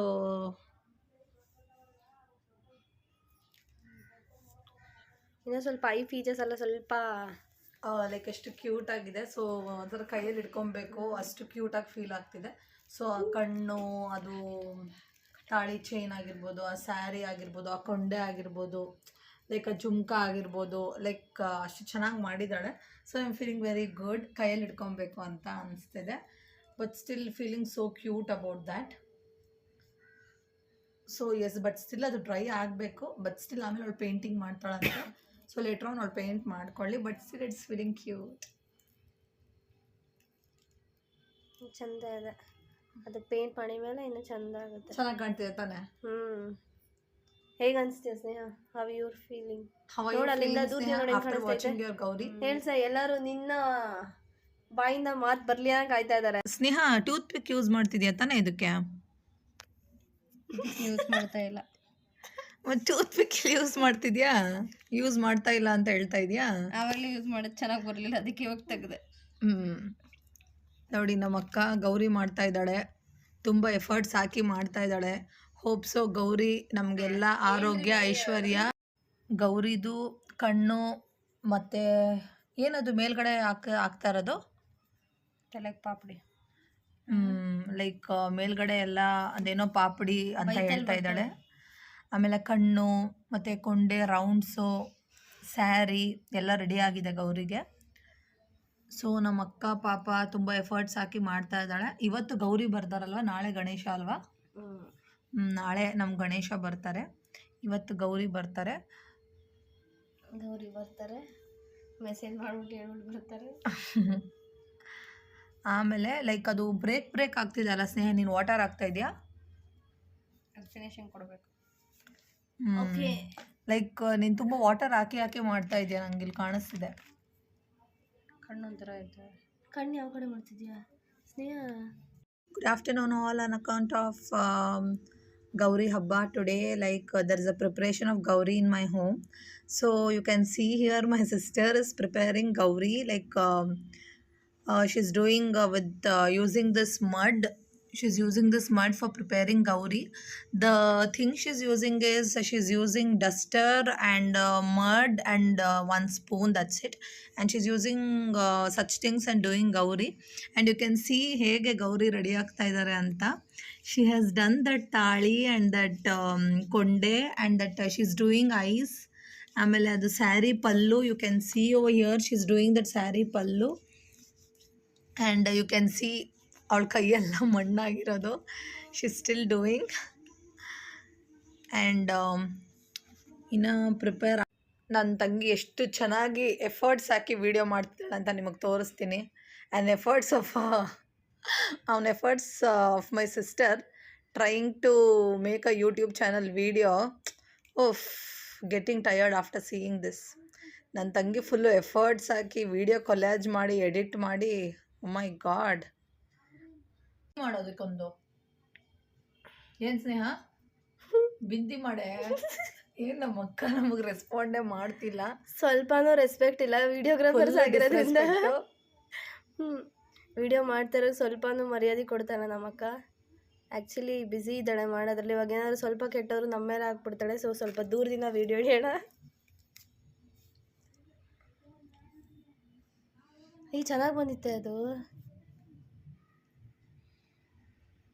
ಇನ್ನೂ ಸ್ವಲ್ಪ ಐ ಫೀಚರ್ಸ್ ಎಲ್ಲ ಸ್ವಲ್ಪ ಲೈಕ್ ಎಷ್ಟು ಕ್ಯೂಟಾಗಿದೆ. ಸೊ ಅದರ ಕೈಯಲ್ಲಿ ಇಟ್ಕೊಬೇಕು, ಅಷ್ಟು ಕ್ಯೂಟಾಗಿ ಫೀಲ್ ಆಗ್ತಿದೆ. ಸೊ ಆ ಕಣ್ಣು, ಅದು ತಾಳಿ ಚೈನ್ ಆಗಿರ್ಬೋದು, ಆ ಸ್ಯಾರಿ ಆಗಿರ್ಬೋದು, ಆ ಕೊಂಡೆ ಆಗಿರ್ಬೋದು, ಲೈಕ್ ಆ ಜುಮ್ಕ ಆಗಿರ್ಬೋದು, ಲೈಕ್ ಅಷ್ಟು ಚೆನ್ನಾಗಿ ಮಾಡಿದ್ದಾಳೆ. So I am feeling very good. ಕೈಯಲ್ಲಿ ಇಟ್ಕೊಬೇಕು ಅಂತ ಅನಿಸ್ತಿದೆ. But still feeling so cute about that. So yes, but still ಅದು ಡ್ರೈ ಆಗಬೇಕು. ಬಟ್ ಸ್ಟಿಲ್ ಆಮೇಲೆ ಅವಳು ಪೇಂಟಿಂಗ್ ಮಾಡ್ತಾಳಂತೆ. ಸೊ ಲೇಟ್ರ್ ಆನ್ ಅವ್ಳು ಪೇಂಟ್ ಮಾಡ್ಕೊಳ್ಳಿ, but still it's feeling cute. ಚಂದ ಇದೆ, ಅದು ಪೇಂಟ್ ಮಾಡಿ ಮೇಲೆ ಇನ್ನೂ ಚಂದ ಆಗುತ್ತೆ. ಚೆನ್ನಾಗಿ ಕಾಣ್ತಿದೆ ತಾನೆ? ಹೇಗೆ ಅನಿಸ್ತೀಯ ಸ್ನೇಹ? How your feeling? ನೋಡಿ ಅಲ್ಲಿಂದ ದೂರ ನೋಡಿ ಕಾಣಿಸ್ತೈತೆ. ಗೌರಿ ಹೇಳ್ಸ, ಎಲ್ಲರೂ ನಿನ್ನ ಬಾಯಿಂದ ಮಾತು ಬರ್ಲಿ ಅಂತ ಕಾಯ್ತಾ ಇದ್ದಾರೆ. ಸ್ನೇಹ, ಟೂತ್ ಪಿಕ್ ಯೂಸ್ ಮಾಡ್ತಿದ್ಯಾ ತಾನೆ ಇದಕ್ಕೆ? ಯೂಸ್ ಮಾಡ್ತಾ ಇಲ್ಲ. ಟೂತ್ ಪಿಕ್ ಯೂಸ್ ಮಾಡ್ತಿದ್ಯಾ? ಯೂಸ್ ಮಾಡ್ತಾ ಇಲ್ಲ ಅಂತ ಹೇಳ್ತಾ ಇದೆಯಾ? ಆವಾಗಲೇ ಯೂಸ್ ಮಾಡೋದು ಚೆನ್ನಾಗಿ ಬರಲಿಲ್ಲ, ಅದಕ್ಕೆ ಇವಾಗ ತೆಗೆದೆ. ನೋಡಿ ನಮ್ಮ ಅಕ್ಕ ಗೌರಿ ಮಾಡ್ತಾ ಇದ್ದಾಳೆ, ತುಂಬ ಎಫರ್ಟ್ಸ್ ಹಾಕಿ ಮಾಡ್ತಾ ಇದ್ದಾಳೆ. ಹೋಪ್ಸೋ ಗೌರಿ ನಮಗೆಲ್ಲ ಆರೋಗ್ಯ ಐಶ್ವರ್ಯ. ಗೌರಿದು ಕಣ್ಣು ಮತ್ತು ಏನದು ಮೇಲ್ಗಡೆ ಹಾಕ್ತಾ ಇರೋದು? ತಲೆಗೆ ಪಾಪಡಿ. ಲೈಕ್ ಮೇಲ್ಗಡೆ ಎಲ್ಲ ಅದೇನೋ ಪಾಪಡಿ ಅಂತ ಹೇಳ್ತಾ ಇದ್ದಾಳೆ. ಆಮೇಲೆ ಕಣ್ಣು ಮತ್ತು ಕೊಂಡೆ, ರೌಂಡ್ಸು, ಸ್ಯಾರಿ ಎಲ್ಲ ರೆಡಿ ಆಗಿದೆ ಗೌರಿಗೆ. ಸೊ ನಮ್ಮ ಅಕ್ಕ ಪಾಪ ತುಂಬ ಎಫರ್ಟ್ಸ್ ಹಾಕಿ ಮಾಡ್ತಾ ಇದ್ದಾಳೆ. ಇವತ್ತು ಗೌರಿ ಬರ್ತಾರಲ್ವ, ನಾಳೆ ಗಣೇಶ ಅಲ್ವಾ? ನಾಳೆ ನಮ್ಮ ಗಣೇಶ ಬರ್ತಾರೆ, ಇವತ್ತು ಗೌರಿ ಬರ್ತಾರೆ. ಮೆಸೇಜ್ ಮಾಡ್ಬಿಟ್ಟು ಹೇಳ್ಬಿಟ್ಟು ಬರ್ತಾರೆ. ಆಮೇಲೆ ಲೈಕ್ ಅದು ಬ್ರೇಕ್ ಆಗ್ತಿದೆ ಅಲ್ಲ ಸ್ನೇಹ, ನೀನು ವಾಟರ್ ಹಾಕ್ತಾ ಇದೆಯಾ? ಫಿನಿಶಿಂಗ್ ಕೊಡಬೇಕು. ಲೈಕ್ ನೀನು ತುಂಬ ವಾಟರ್ ಹಾಕಿ ಮಾಡ್ತಾ ಇದೆಯಾ, ನಂಗೆ ಇಲ್ಲಿ ಕಾಣಿಸ್ತಿದೆ. ಕಣ್ಣು ಒಂಥರ ಆಯ್ತು. ಕಣ್ಣು ಯಾವ ಕಡೆ ಮಾಡ್ತಿದ್ಯಾ ಸ್ನೇಹ? Good afternoon all. On account of Gauri Habba today, like there is a preparation of Gauri in my home. So you can see here my sister is preparing Gauri, like she's doing with using this mud. She's using this mud for preparing Gauri. The thing she's using is she's using duster and mud and one spoon, that's it. And she's using such things and doing Gauri. And you can see hege Gauri ready ಆಗ್ತಾ ಇದ್ದಾರೆ ಅಂತ. She has done that tali and that konde and that she's doing eyes. ಆಮೇಲೆ ಅದು ಸ್ಯಾರಿ ಪಲ್ಲು, you can see over here she's doing that sari pallu. And you can see ಅವಳ ಕೈಯೆಲ್ಲ ಮಣ್ಣಾಗಿರೋದು. She still doing. And ಇನ್ನು prepare. ನನ್ನ ತಂಗಿ ಎಷ್ಟು ಚೆನ್ನಾಗಿ ಎಫರ್ಟ್ಸ್ ಹಾಕಿ ವಿಡಿಯೋ ಮಾಡ್ತಿದ್ದಾಳೆ ಅಂತ ನಿಮಗೆ ತೋರಿಸ್ತೀನಿ. And efforts of my sister trying to make a YouTube channel video. ಓಫ್, getting tired after seeing this. ನನ್ನ ತಂಗಿ ಫುಲ್ಲು ಎಫರ್ಟ್ಸ್ ಹಾಕಿ ವಿಡಿಯೋ ಕೊಲ್ಯಾಜ್ ಮಾಡಿ ಎಡಿಟ್ ಮಾಡಿ, ಓ ಮೈ ಗಾಡ್, ಮಾಡೋದಕ್ಕೊಂದು ಏನು ಸ್ನೇಹ ಬಿಂದಿ ಮಾಡೆ. ಏನು ನಮ್ಮ ಅಕ್ಕ ನಮಗೆ ರೆಸ್ಪಾಂಡೇ ಮಾಡ್ತಿಲ್ಲ, ಸ್ವಲ್ಪನೂ ರೆಸ್ಪೆಕ್ಟ್ ಇಲ್ಲ. ವಿಡಿಯೋಗ್ರಾಫರ್ಸ್ ಆಗಿರೋದ್ರಿಂದ ವಿಡಿಯೋ ಮಾಡ್ತಾರೆ, ಸ್ವಲ್ಪನೂ ಮರ್ಯಾದೆ ಕೊಡ್ತಾಳೆ ನಮ್ಮಕ್ಕ. ಆ್ಯಕ್ಚುಲಿ ಬ್ಯುಸಿ ಇದ್ದಾಳೆ ಮಾಡೋದ್ರಲ್ಲಿ. ಇವಾಗ ಏನಾದರೂ ಸ್ವಲ್ಪ ಕೆಟ್ಟವರು ನಮ್ಮ ಮೇಲೆ ಹಾಕ್ಬಿಡ್ತಾಳೆ. ಸೊ ಸ್ವಲ್ಪ ದೂರದಿಂದ ವಿಡಿಯೋ ಹಿಡಿಯೋಣ. ಈಗ ಚೆನ್ನಾಗಿ ಬಂದಿತ್ತೆ ಅದು.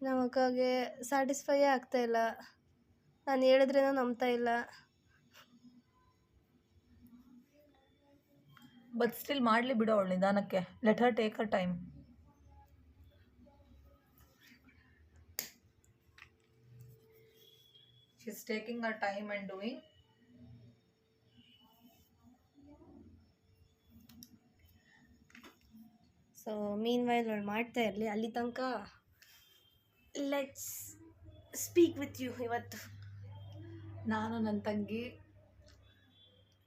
ನಮ್ಮ ಅಕ್ಕಗೆ ಸ್ಯಾಟಿಸ್ಫೈಯೇ ಆಗ್ತಾ ಇಲ್ಲ. ನಾನು ಹೇಳಿದ್ರೇನೋ ನಂಬ್ತಾ ಇಲ್ಲ. ಬಟ್ ಸ್ಟಿಲ್ ಮಾಡಲಿ ಬಿಡೋ ಅವಳು ನಿಧಾನಕ್ಕೆ. Let Har take her time. She is taking Har time and doing. So mean while ಅವಳು ಮಾಡ್ತಾ ಇರಲಿ, ಅಲ್ಲಿ ತನಕ ಲೆಟ್ಸ್ ಸ್ಪೀಕ್ ವಿತ್ ಯು. ಇವತ್ತು ನಾನು ನನ್ನ ತಂಗಿ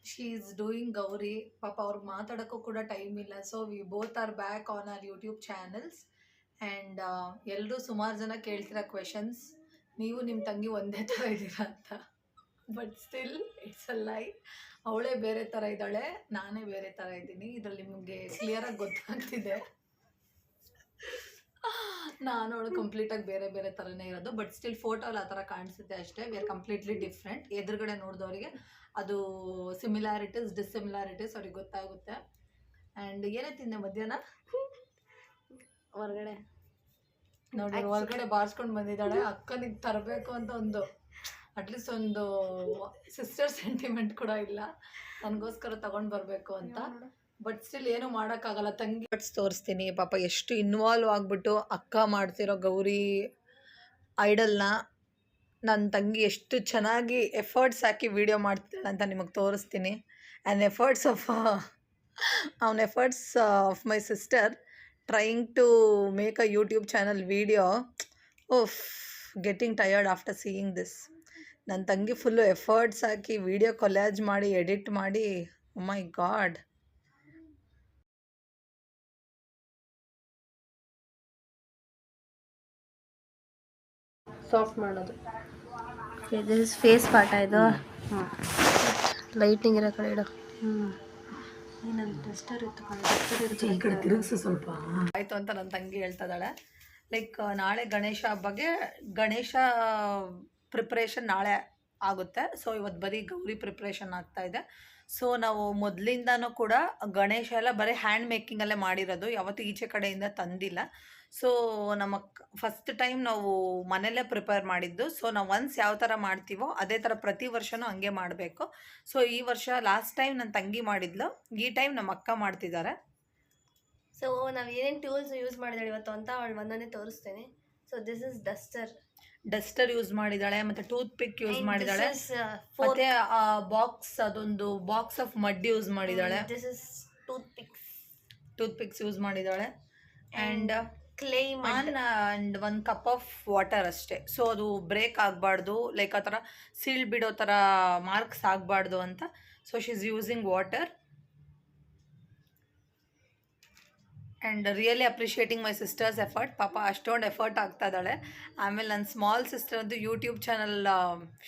ಶಿ ಈಸ್ ಡೂಯಿಂಗ್ ಗೌರಿ. ಪಾಪ ಅವ್ರಿಗೆ ಮಾತಾಡೋಕ್ಕೂ ಕೂಡ ಟೈಮ್ ಇಲ್ಲ. So we both are back on our YouTube channels. And ಎಲ್ಲರೂ ಸುಮಾರು ಜನ ಕೇಳ್ತಿರೋ ಕ್ವೆಶನ್ಸ್, ನೀವು ನಿಮ್ಮ ತಂಗಿ ಒಂದೇ ಥರ ಇದ್ದೀರಾ ಅಂತ. ಬಟ್ ಸ್ಟಿಲ್ ಇಟ್ಸ್ ಅ ಲೈ. ಅವಳೇ ಬೇರೆ ಥರ ಇದ್ದಾಳೆ, ನಾನೇ ಬೇರೆ ಥರ ಇದ್ದೀನಿ. ಇದರಲ್ಲಿ ನಿಮಗೆ ಕ್ಲಿಯರಾಗಿ ಗೊತ್ತಾಗ್ತಿದೆ. ನಾನು ಅವಳು ಕಂಪ್ಲೀಟಾಗಿ ಬೇರೆ ಬೇರೆ ಥರನೇ ಇರೋದು. ಬಟ್ ಸ್ಟಿಲ್ ಫೋಟೋಲ್ಲಿ ಆ ಥರ ಕಾಣಿಸುತ್ತೆ ಅಷ್ಟೇ. We are completely different. ಎದುರುಗಡೆ ನೋಡಿದವರಿಗೆ ಅದು ಸಿಮಿಲಾರಿಟೀಸ್ ಡಿಸಿಮಿಲಾರಿಟೀಸ್ ಅವ್ರಿಗೆ ಗೊತ್ತಾಗುತ್ತೆ. ಆ್ಯಂಡ್ ಏನೇ ತಿಂದೆ ಮಧ್ಯಾಹ್ನ? ಹೊರಗಡೆ ನೋಡಿ, ಹೊರಗಡೆ ಬಾರಿಸ್ಕೊಂಡು ಬಂದಿದ್ದಾಳೆ. ಅಕ್ಕನಿಗೆ ತರಬೇಕು ಅಂತ ಒಂದು ಅಟ್ಲೀಸ್ಟ್ ಒಂದು ಸಿಸ್ಟರ್ ಸೆಂಟಿಮೆಂಟ್ ಕೂಡ ಇಲ್ಲ, ನನಗೋಸ್ಕರ ತಗೊಂಡು ಬರಬೇಕು ಅಂತ. ಬಟ್ ಸ್ಟಿಲ್ ಏನೂ ಮಾಡೋಕ್ಕಾಗಲ್ಲ. ತಂಗಿ ಬಟ್ಸ್ ತೋರಿಸ್ತೀನಿ. ಪಾಪ ಎಷ್ಟು ಇನ್ವಾಲ್ವ್ ಆಗಿಬಿಟ್ಟು ಅಕ್ಕ ಮಾಡ್ತಿರೋ ಗೌರಿ ಐಡಲ್ನ ನನ್ನ ತಂಗಿ ಎಷ್ಟು ಚೆನ್ನಾಗಿ ಎಫರ್ಟ್ಸ್ ಹಾಕಿ ವಿಡಿಯೋ ಮಾಡ್ತಿದ್ದಾಳೆ ಅಂತ ನಿಮಗೆ ತೋರಿಸ್ತೀನಿ. and efforts of on efforts of my sister trying to make a YouTube channel video. Oof, getting tired after seeing this. ನನ್ನ ತಂಗಿ ಫುಲ್ಲು ಎಫರ್ಟ್ಸ್ ಹಾಕಿ ವಿಡಿಯೋ ಕೊಲ್ಯಾಜ್ ಮಾಡಿ ಎಡಿಟ್ ಮಾಡಿ, ಓ ಮೈ ಗಾಡ್. ಸಾಫ್ಟ್ ಮಾಡೋದು. ದಿಸ್ ಇಸ್ ಫೇಸ್ ಪಾರ್ಟ್ ಇದು. Lighting ಇರೋ ಕಡೆ ಇಡು. ಏನಂತ ಡಸ್ಟರ್ ಇತ್ತು ಈ ಕಡೆ ತಿರುಗಿಸು ಸ್ವಲ್ಪ ಆಯಿತು ಅಂತ ನನ್ನ ತಂಗಿ ಹೇಳ್ತಿದ್ದಾಳೆ. ಲೈಕ್ ನಾಳೆ ಗಣೇಶ ಹಬ್ಬಗೆ ಗಣೇಶ ಪ್ರಿಪ್ರೇಷನ್ ನಾಳೆ ಆಗುತ್ತೆ. ಸೊ ಇವತ್ತು ಬರೀ ಗೌರಿ ಪ್ರಿಪ್ರೇಷನ್ ಆಗ್ತಾ ಇದೆ. ಸೊ ನಾವು ಮೊದಲಿಂದನೂ ಕೂಡ ಗಣೇಶ ಎಲ್ಲ ಬರೀ ಹ್ಯಾಂಡ್ ಮೇಕಿಂಗಲ್ಲೇ ಮಾಡಿರೋದು, ಯಾವತ್ತೂ ಈಚೆ ಕಡೆಯಿಂದ ತಂದಿಲ್ಲ. ಸೊ ನಮ್ಮ ಫಸ್ಟ್ ಟೈಮ್ ನಾವು ಮನೆಯಲ್ಲೇ ಪ್ರಿಪೇರ್ ಮಾಡಿದ್ದು. ಸೊ ನಾವು ಒನ್ಸ್ ಯಾವ ಥರ ಮಾಡ್ತೀವೋ ಅದೇ ಥರ ಪ್ರತಿ ವರ್ಷವೂ ಹಂಗೆ ಮಾಡಬೇಕು. ಸೊ ಈ ವರ್ಷ ಲಾಸ್ಟ್ ಟೈಮ್ ನನ್ನ ತಂಗಿ ಮಾಡಿದ್ಲು, ಈ ಟೈಮ್ ನಮ್ಮ ಅಕ್ಕ ಮಾಡ್ತಿದ್ದಾರೆ. ಸೊ ನಾವು ಏನೇನು ಟೂಲ್ಸ್ ಯೂಸ್ ಮಾಡಿದಾಳೆ ಇವತ್ತು ಅಂತ ಅವಳು ಒಂದೊಂದೇ ತೋರಿಸ್ತೇನೆ. So this is duster use ಮಾಡಿದಾಳೆ, ಮತ್ತೆ ಟೂತ್ ಪಿಕ್ ಯೂಸ್ ಮಾಡಿದಾಳೆ, ಮತ್ತೆ ಬಾಕ್ಸ್, ಅದೊಂದು ಬಾಕ್ಸ್ ಆಫ್ ಮಡ್ ಯೂಸ್ ಮಾಡಿದಾಳೆ. This is tooth fix use ಮಾಡಿದಾಳೆ and clay and 1 cup of water ಅಷ್ಟೇ. ಸೊ ಅದು ಬ್ರೇಕ್ ಆಗಬಾರ್ದು, ಲೈಕ್ ಆ ಥರ ಸೀಲ್ ಬಿಡೋ ಥರ ಮಾರ್ಕ್ಸ್ ಆಗಬಾರ್ದು ಅಂತ. So she is using water and really appreciating my sister's effort. ಪಾಪ ಅಷ್ಟೊಂದು ಎಫರ್ಟ್ ಆಗ್ತಾ ಇದ್ದಾಳೆ. ಆಮೇಲೆ ನನ್ನ ಸ್ಮಾಲ್ ಸಿಸ್ಟರ್ ಅಂತೂ YouTube channel,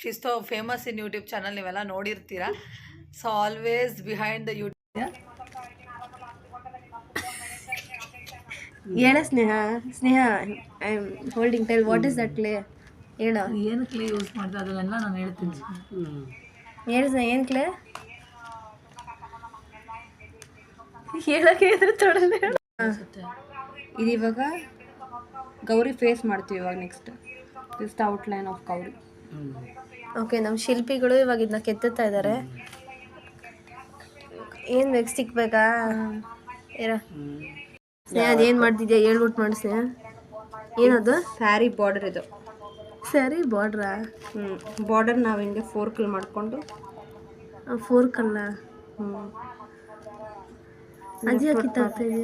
she's so famous in YouTube channel, ನೀವೆಲ್ಲ ನೋಡಿರ್ತೀರ. So always behind the YouTube. ಹೇಳ Sneha I am holding tell what is that clay. ಹೇಳ ಏನು ಕ್ಲೇ ಯೂಸ್ ಮಾಡ್ತಾ ಅದನ್ನೆಲ್ಲ ನಾನು ಹೇಳ್ತೀನಿ. ಹೇಳ ಸ್ನೇಹ, ಏನು ಕ್ಲೇ ಹೇಳಕ್ಕೆ ತೊಡನೆ. ಇದು ಇವಾಗ ಗೌರಿ ಫೇಸ್ ಮಾಡ್ತೀವಿ. ಇವಾಗ next this the outline of Gauri. Okay, ನಮ್ಮ ಶಿಲ್ಪಿಗಳು ಇವಾಗ ಇದನ್ನ ಕೆತ್ತುತ್ತಾ ಇದ್ದಾರೆ. ಏನು ಬೇಕು ಸಿಕ್ಬೇಕಾ? ಇರ ಸ್ನೇಹ, ಅದೇನು ಮಾಡ್ತಿದ್ಯಾ ಹೇಳ್ಬಿಟ್ಟು ಮಾಡಿ ಸ್ನೇಹ. ಏನದು? ಸ್ಯಾರಿ ಬಾರ್ಡರ್ ಇದು. ಸ್ಯಾರಿ ಬಾರ್ಡ್ರಾ? ಬಾರ್ಡರ್ ನಾವು ಹಿಂಗೆ ಫೋರ್ಕಲ್ಲಿ ಮಾಡಿಕೊಂಡು. ಫೋರ್ಕಲ್ಲ, ಅಜ್ಜಿ ಕಿತ್ತಾಗ್ತಾ ಇದೆ.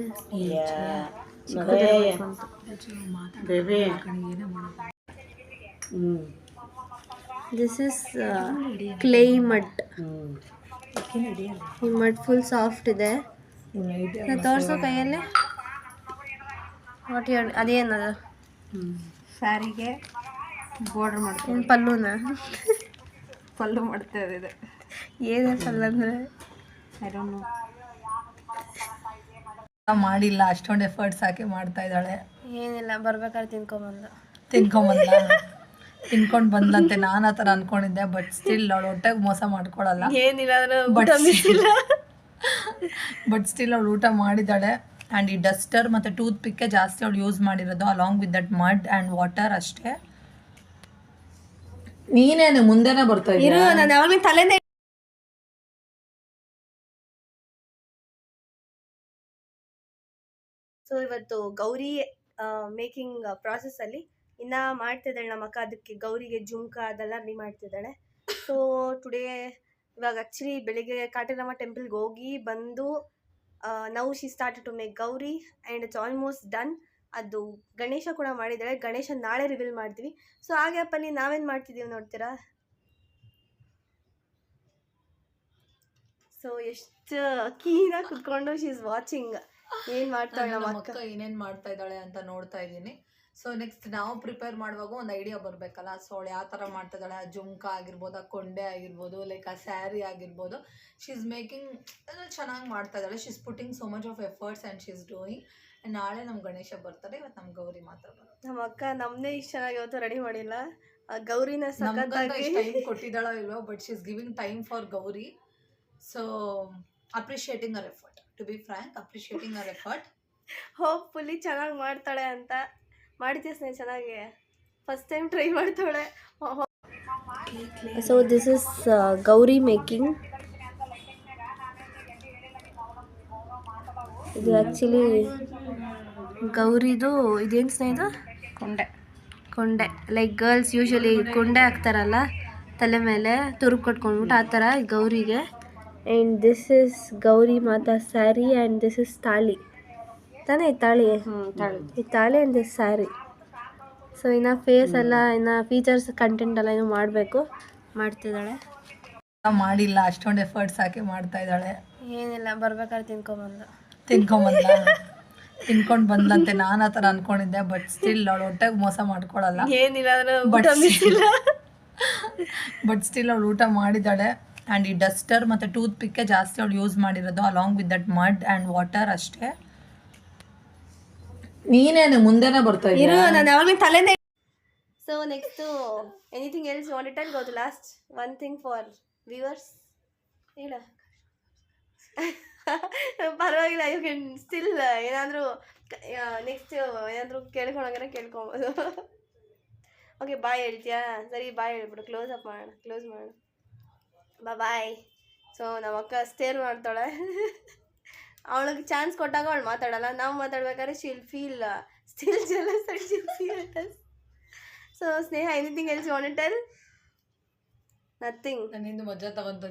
This is clay mud. ಈ ಮಡ್ ಫುಲ್ ಸಾಫ್ಟ್ ಇದೆ. ತೋರಿಸೋ ಕೈಯಲ್ಲಿ ವಾಟ್ ಹೇಳಿ, ಅದೇನದು? ಸ್ಯಾರಿಗೆ ಬಾರ್ಡರ್ ಮಾಡ್ತೀವಿ. ಪಲ್ಲುನ ಪಲ್ಲು ಮಾಡ್ತಾ ಇದೆ. ಏನೇ ಪಲ್ಲು ಅಂದರೆ ಐ ಡೋಂಟ್ ನೋ. ಮಾಡಿಲ್ಲ, ಅಷ್ಟೊಂದು ಎಫರ್ಟ್ಸ್ ಹಾಕಿ ಮಾಡ್ತಾ ಇದ್ದಾಳೆ. ಏನಿಲ್ಲ, ಬರ್ಬೇಕಾದ್ರೆ ತಿನ್ಕೊಂಡು ಬಂದ್ಲಂತೆ. ನಾನು ಆ ಥರ ಅನ್ಕೊಂಡಿದ್ದೆ, ಬಟ್ ಸ್ಟಿಲ್ ಅವಳು ಹೊಟ್ಟೆಗೆ ಮೋಸ ಮಾಡ್ಕೊಳಲ್ಲ. ಏನಿಲ್ಲ, ಬಟ್ ಸ್ಟಿಲ್ ಅವಳು ಊಟ ಮಾಡಿದ್ದಾಳೆ. ಆ್ಯಂಡ್ ಈ ಡಸ್ಟರ್ ಮತ್ತು ಟೂತ್ ಪಿಕ್ಕೆ ಜಾಸ್ತಿ ಅವಳು ಯೂಸ್ ಮಾಡಿರೋದು, along with that mud and water ಅಷ್ಟೇ. ನೀನೇನು ಮುಂದೆನೇ ಬರ್ತಾ ಇದ್ದೀರಾ? ನಾನು ಯಾವಾಗಲೂ ತಲೆನೇ. ಸೊ ಇವತ್ತು ಗೌರಿ ಮೇಕಿಂಗ್ ಪ್ರಾಸೆಸ್ಸಲ್ಲಿ ಇನ್ನು ಮಾಡ್ತಿದ್ದಾಳೆ ನಮ್ಮ ಅಕ್ಕ. ಅದಕ್ಕೆ ಗೌರಿಗೆ ಜುಮ್ಕ ಅದೆಲ್ಲ ರೆಡಿ ಮಾಡ್ತಿದ್ದಾಳೆ. ಸೊ ಟುಡೇ ಇವಾಗ ಆ್ಯಕ್ಚುಲಿ ಬೆಳಿಗ್ಗೆ ಕಾಟೇರಮ್ಮ ಟೆಂಪಲ್ಗೆ ಹೋಗಿ ಬಂದು now she started to make Gauri and it's almost done. ಅದು ಗಣೇಶ ಕೂಡ ಮಾಡಿದ್ದಾಳೆ. ಗಣೇಶ ನಾಳೆ ರಿವೀಲ್ ಮಾಡ್ತೀವಿ. ಸೊ ಆ ಗ್ಯಾಪಲ್ಲಿ ನಾವೇನು ಮಾಡ್ತಿದ್ದೀವಿ ನೋಡ್ತೀರಾ? ಸೊ ಎಷ್ಟು ಕೀನಾಗಿ ಕುತ್ಕೊಂಡು ಶಿ ಇಸ್ ವಾಚಿಂಗ್ ಏನು ಮಾಡ್ತಾಳೆ ನಮ್ಮ ಅಕ್ಕ, ಏನೇನು ಮಾಡ್ತಾ ಇದ್ದಾಳೆ ಅಂತ ನೋಡ್ತಾ ಇದ್ದೀನಿ. ಸೊ ನೆಕ್ಸ್ಟ್ ನಾವು ಪ್ರಿಪೇರ್ ಮಾಡುವಾಗ ಒಂದು ಐಡಿಯಾ ಬರಬೇಕಲ್ಲ. ಸೊ ಅವಳು ಯಾವ ಥರ ಮಾಡ್ತಾ ಇದ್ದಾಳೆ, ಆ ಜುಮ್ಕ ಆಗಿರ್ಬೋದು, ಆ ಕೊಂಡೆ ಆಗಿರ್ಬೋದು, ಲೈಕ್ ಆ ಸ್ಯಾರಿ ಆಗಿರ್ಬೋದು, ಶಿ ಇಸ್ ಮೇಕಿಂಗ್ ಚೆನ್ನಾಗಿ ಮಾಡ್ತಾ ಇದ್ದಾಳೆ. She is putting so much of efforts and she is doing. ನಾಳೆ ನಮ್ಮ ಗಣೇಶ ಬರ್ತಾರೆ, ಇವತ್ತು ನಮ್ಮ ಗೌರಿ ಮಾತ್ರ ಬರುತ್ತೆ. ನಮ್ಮ ಅಕ್ಕ ನಮ್ಮನ್ನೇ ಇಷ್ಟು ಚೆನ್ನಾಗಿ ಇವತ್ತು ರೆಡಿ ಮಾಡಿಲ್ಲ. ಗೌರಿನ ಸಖತ್ತಾಗಿ ಟೈಮ್ ಕೊಟ್ಟಿದ್ದಾಳೋ ಇಲ್ವೋ, but she is giving time for Gauri. So appreciating our effort, to be frank, appreciating our effort. Hopefully ಚೆನ್ನಾಗಿ ಮಾಡ್ತಾಳೆ ಅಂತ. ಮಾಡಿದ್ದೆ ಸ್ನೇಹ ಚೆನ್ನಾಗಿ, ಫಸ್ಟ್ ಟೈಮ್ ಟ್ರೈ ಮಾಡ್ತಾಳೆ. So this is Gauri making. ಇದು ಆ್ಯಕ್ಚುಲಿ ಗೌರಿದು ಇದೇನು ಸ್ನೇಹಿತ? ಕೊಂಡೆ. ಲೈಕ್ ಗರ್ಲ್ಸ್ ಯೂಶ್ವಲಿ ಕೊಂಡೆ ಹಾಕ್ತಾರಲ್ಲ ತಲೆ ಮೇಲೆ ತುರುಬು ಕಟ್ಕೊಂಡ್ಬಿಟ್ಟು, ಆ ಥರ ಗೌರಿಗೆ and this is Gauri Mata sari and this is thali ತಾನೇ ತಾಳಿ ಈ ತಾಳಿ ಆ್ಯಂಡ್ ದಿಸ್ ಸ್ಯಾರಿ. ಸೊ ಇನ್ನು ಫೇಸ್ ಎಲ್ಲ ಇನ್ನು ಫೀಚರ್ಸ್ ಕಂಟೆಂಟ್ ಎಲ್ಲ ಇನ್ನೂ ಮಾಡಬೇಕು, ಮಾಡ್ತಿದ್ದಾಳೆ. ಮಾಡಿಲ್ಲ, ಅಷ್ಟೊಂದು ಎಫರ್ಟ್ಸ್ ಹಾಕಿ ಮಾಡ್ತಾ ಇದ್ದಾಳೆ. ಏನಿಲ್ಲ, ಬರ್ಬೇಕಾದ್ರೆ ತಿನ್ಕೊಂಡು ಬಂದಂತೆ ನಾನು ಆ ಥರ ಅನ್ಕೊಂಡಿದ್ದೆ. ಬಟ್ ಸ್ಟಿಲ್ ಅವಳು ಹೊಟ್ಟೆಗೆ ಮೋಸ ಮಾಡ್ಕೊಳಲ್ಲ. ಏನಿಲ್ಲ ಬಟ್ ಸ್ಟಿಲ್ ಅವಳು ಊಟ ಮಾಡಿದ್ದಾಳೆ. ಆ್ಯಂಡ್ ಈ ಡಸ್ಟರ್ ಮತ್ತು ಟೂತ್ ಪಿಕ್ಕೆ ಜಾಸ್ತಿ ಅವಳು ಯೂಸ್ ಮಾಡಿರೋದು, along with that mud and water ಅಷ್ಟೇ. ನೀನೇನು ಮುಂದೆನೇ ಬರ್ತಾ ಇದ್ದೀರಾ? ನಾನು ಯಾವಾಗಲೂ ತಲೆನೇ. So next anything else want to tell? Go to last one thing for viewers. ಹೇಳ. ಪರವಾಗಿಲ್ಲ, ಯು ಕ್ಯಾನ್ ಸ್ಟಿಲ್ ಏನಾದರೂ ನೆಕ್ಸ್ಟ್ ಏನಾದರೂ ಕೇಳ್ಕೊಳಂಗಾರೆ ಕೇಳ್ಕೊಬೋದು. ಓಕೆ, ಬಾಯ್ ಹೇಳ್ತೀಯಾ? ಸರಿ, ಬಾಯ್ ಹೇಳ್ಬಿಡು. ಕ್ಲೋಸ್ ಮಾಡೋಣ. ಬಾಯ್. ಸೊ ನಮ್ಮ ಅಕ್ಕ ಸ್ಟೇರ್ ಮಾಡ್ತಾಳೆ. ಅವಳಿಗೆ ಚಾನ್ಸ್ ಕೊಟ್ಟಾಗ ಅವಳು ಮಾತಾಡಲ್ಲ, ನಾವು ಮಾತಾಡ್ಬೇಕಾದ್ರೆ she'll feel still jealous and she'll feel us. So Sneha, anything else you want to tell? Nothing. ನನ್ನಿಂದ ಮಜಾ ತಗೊಂತ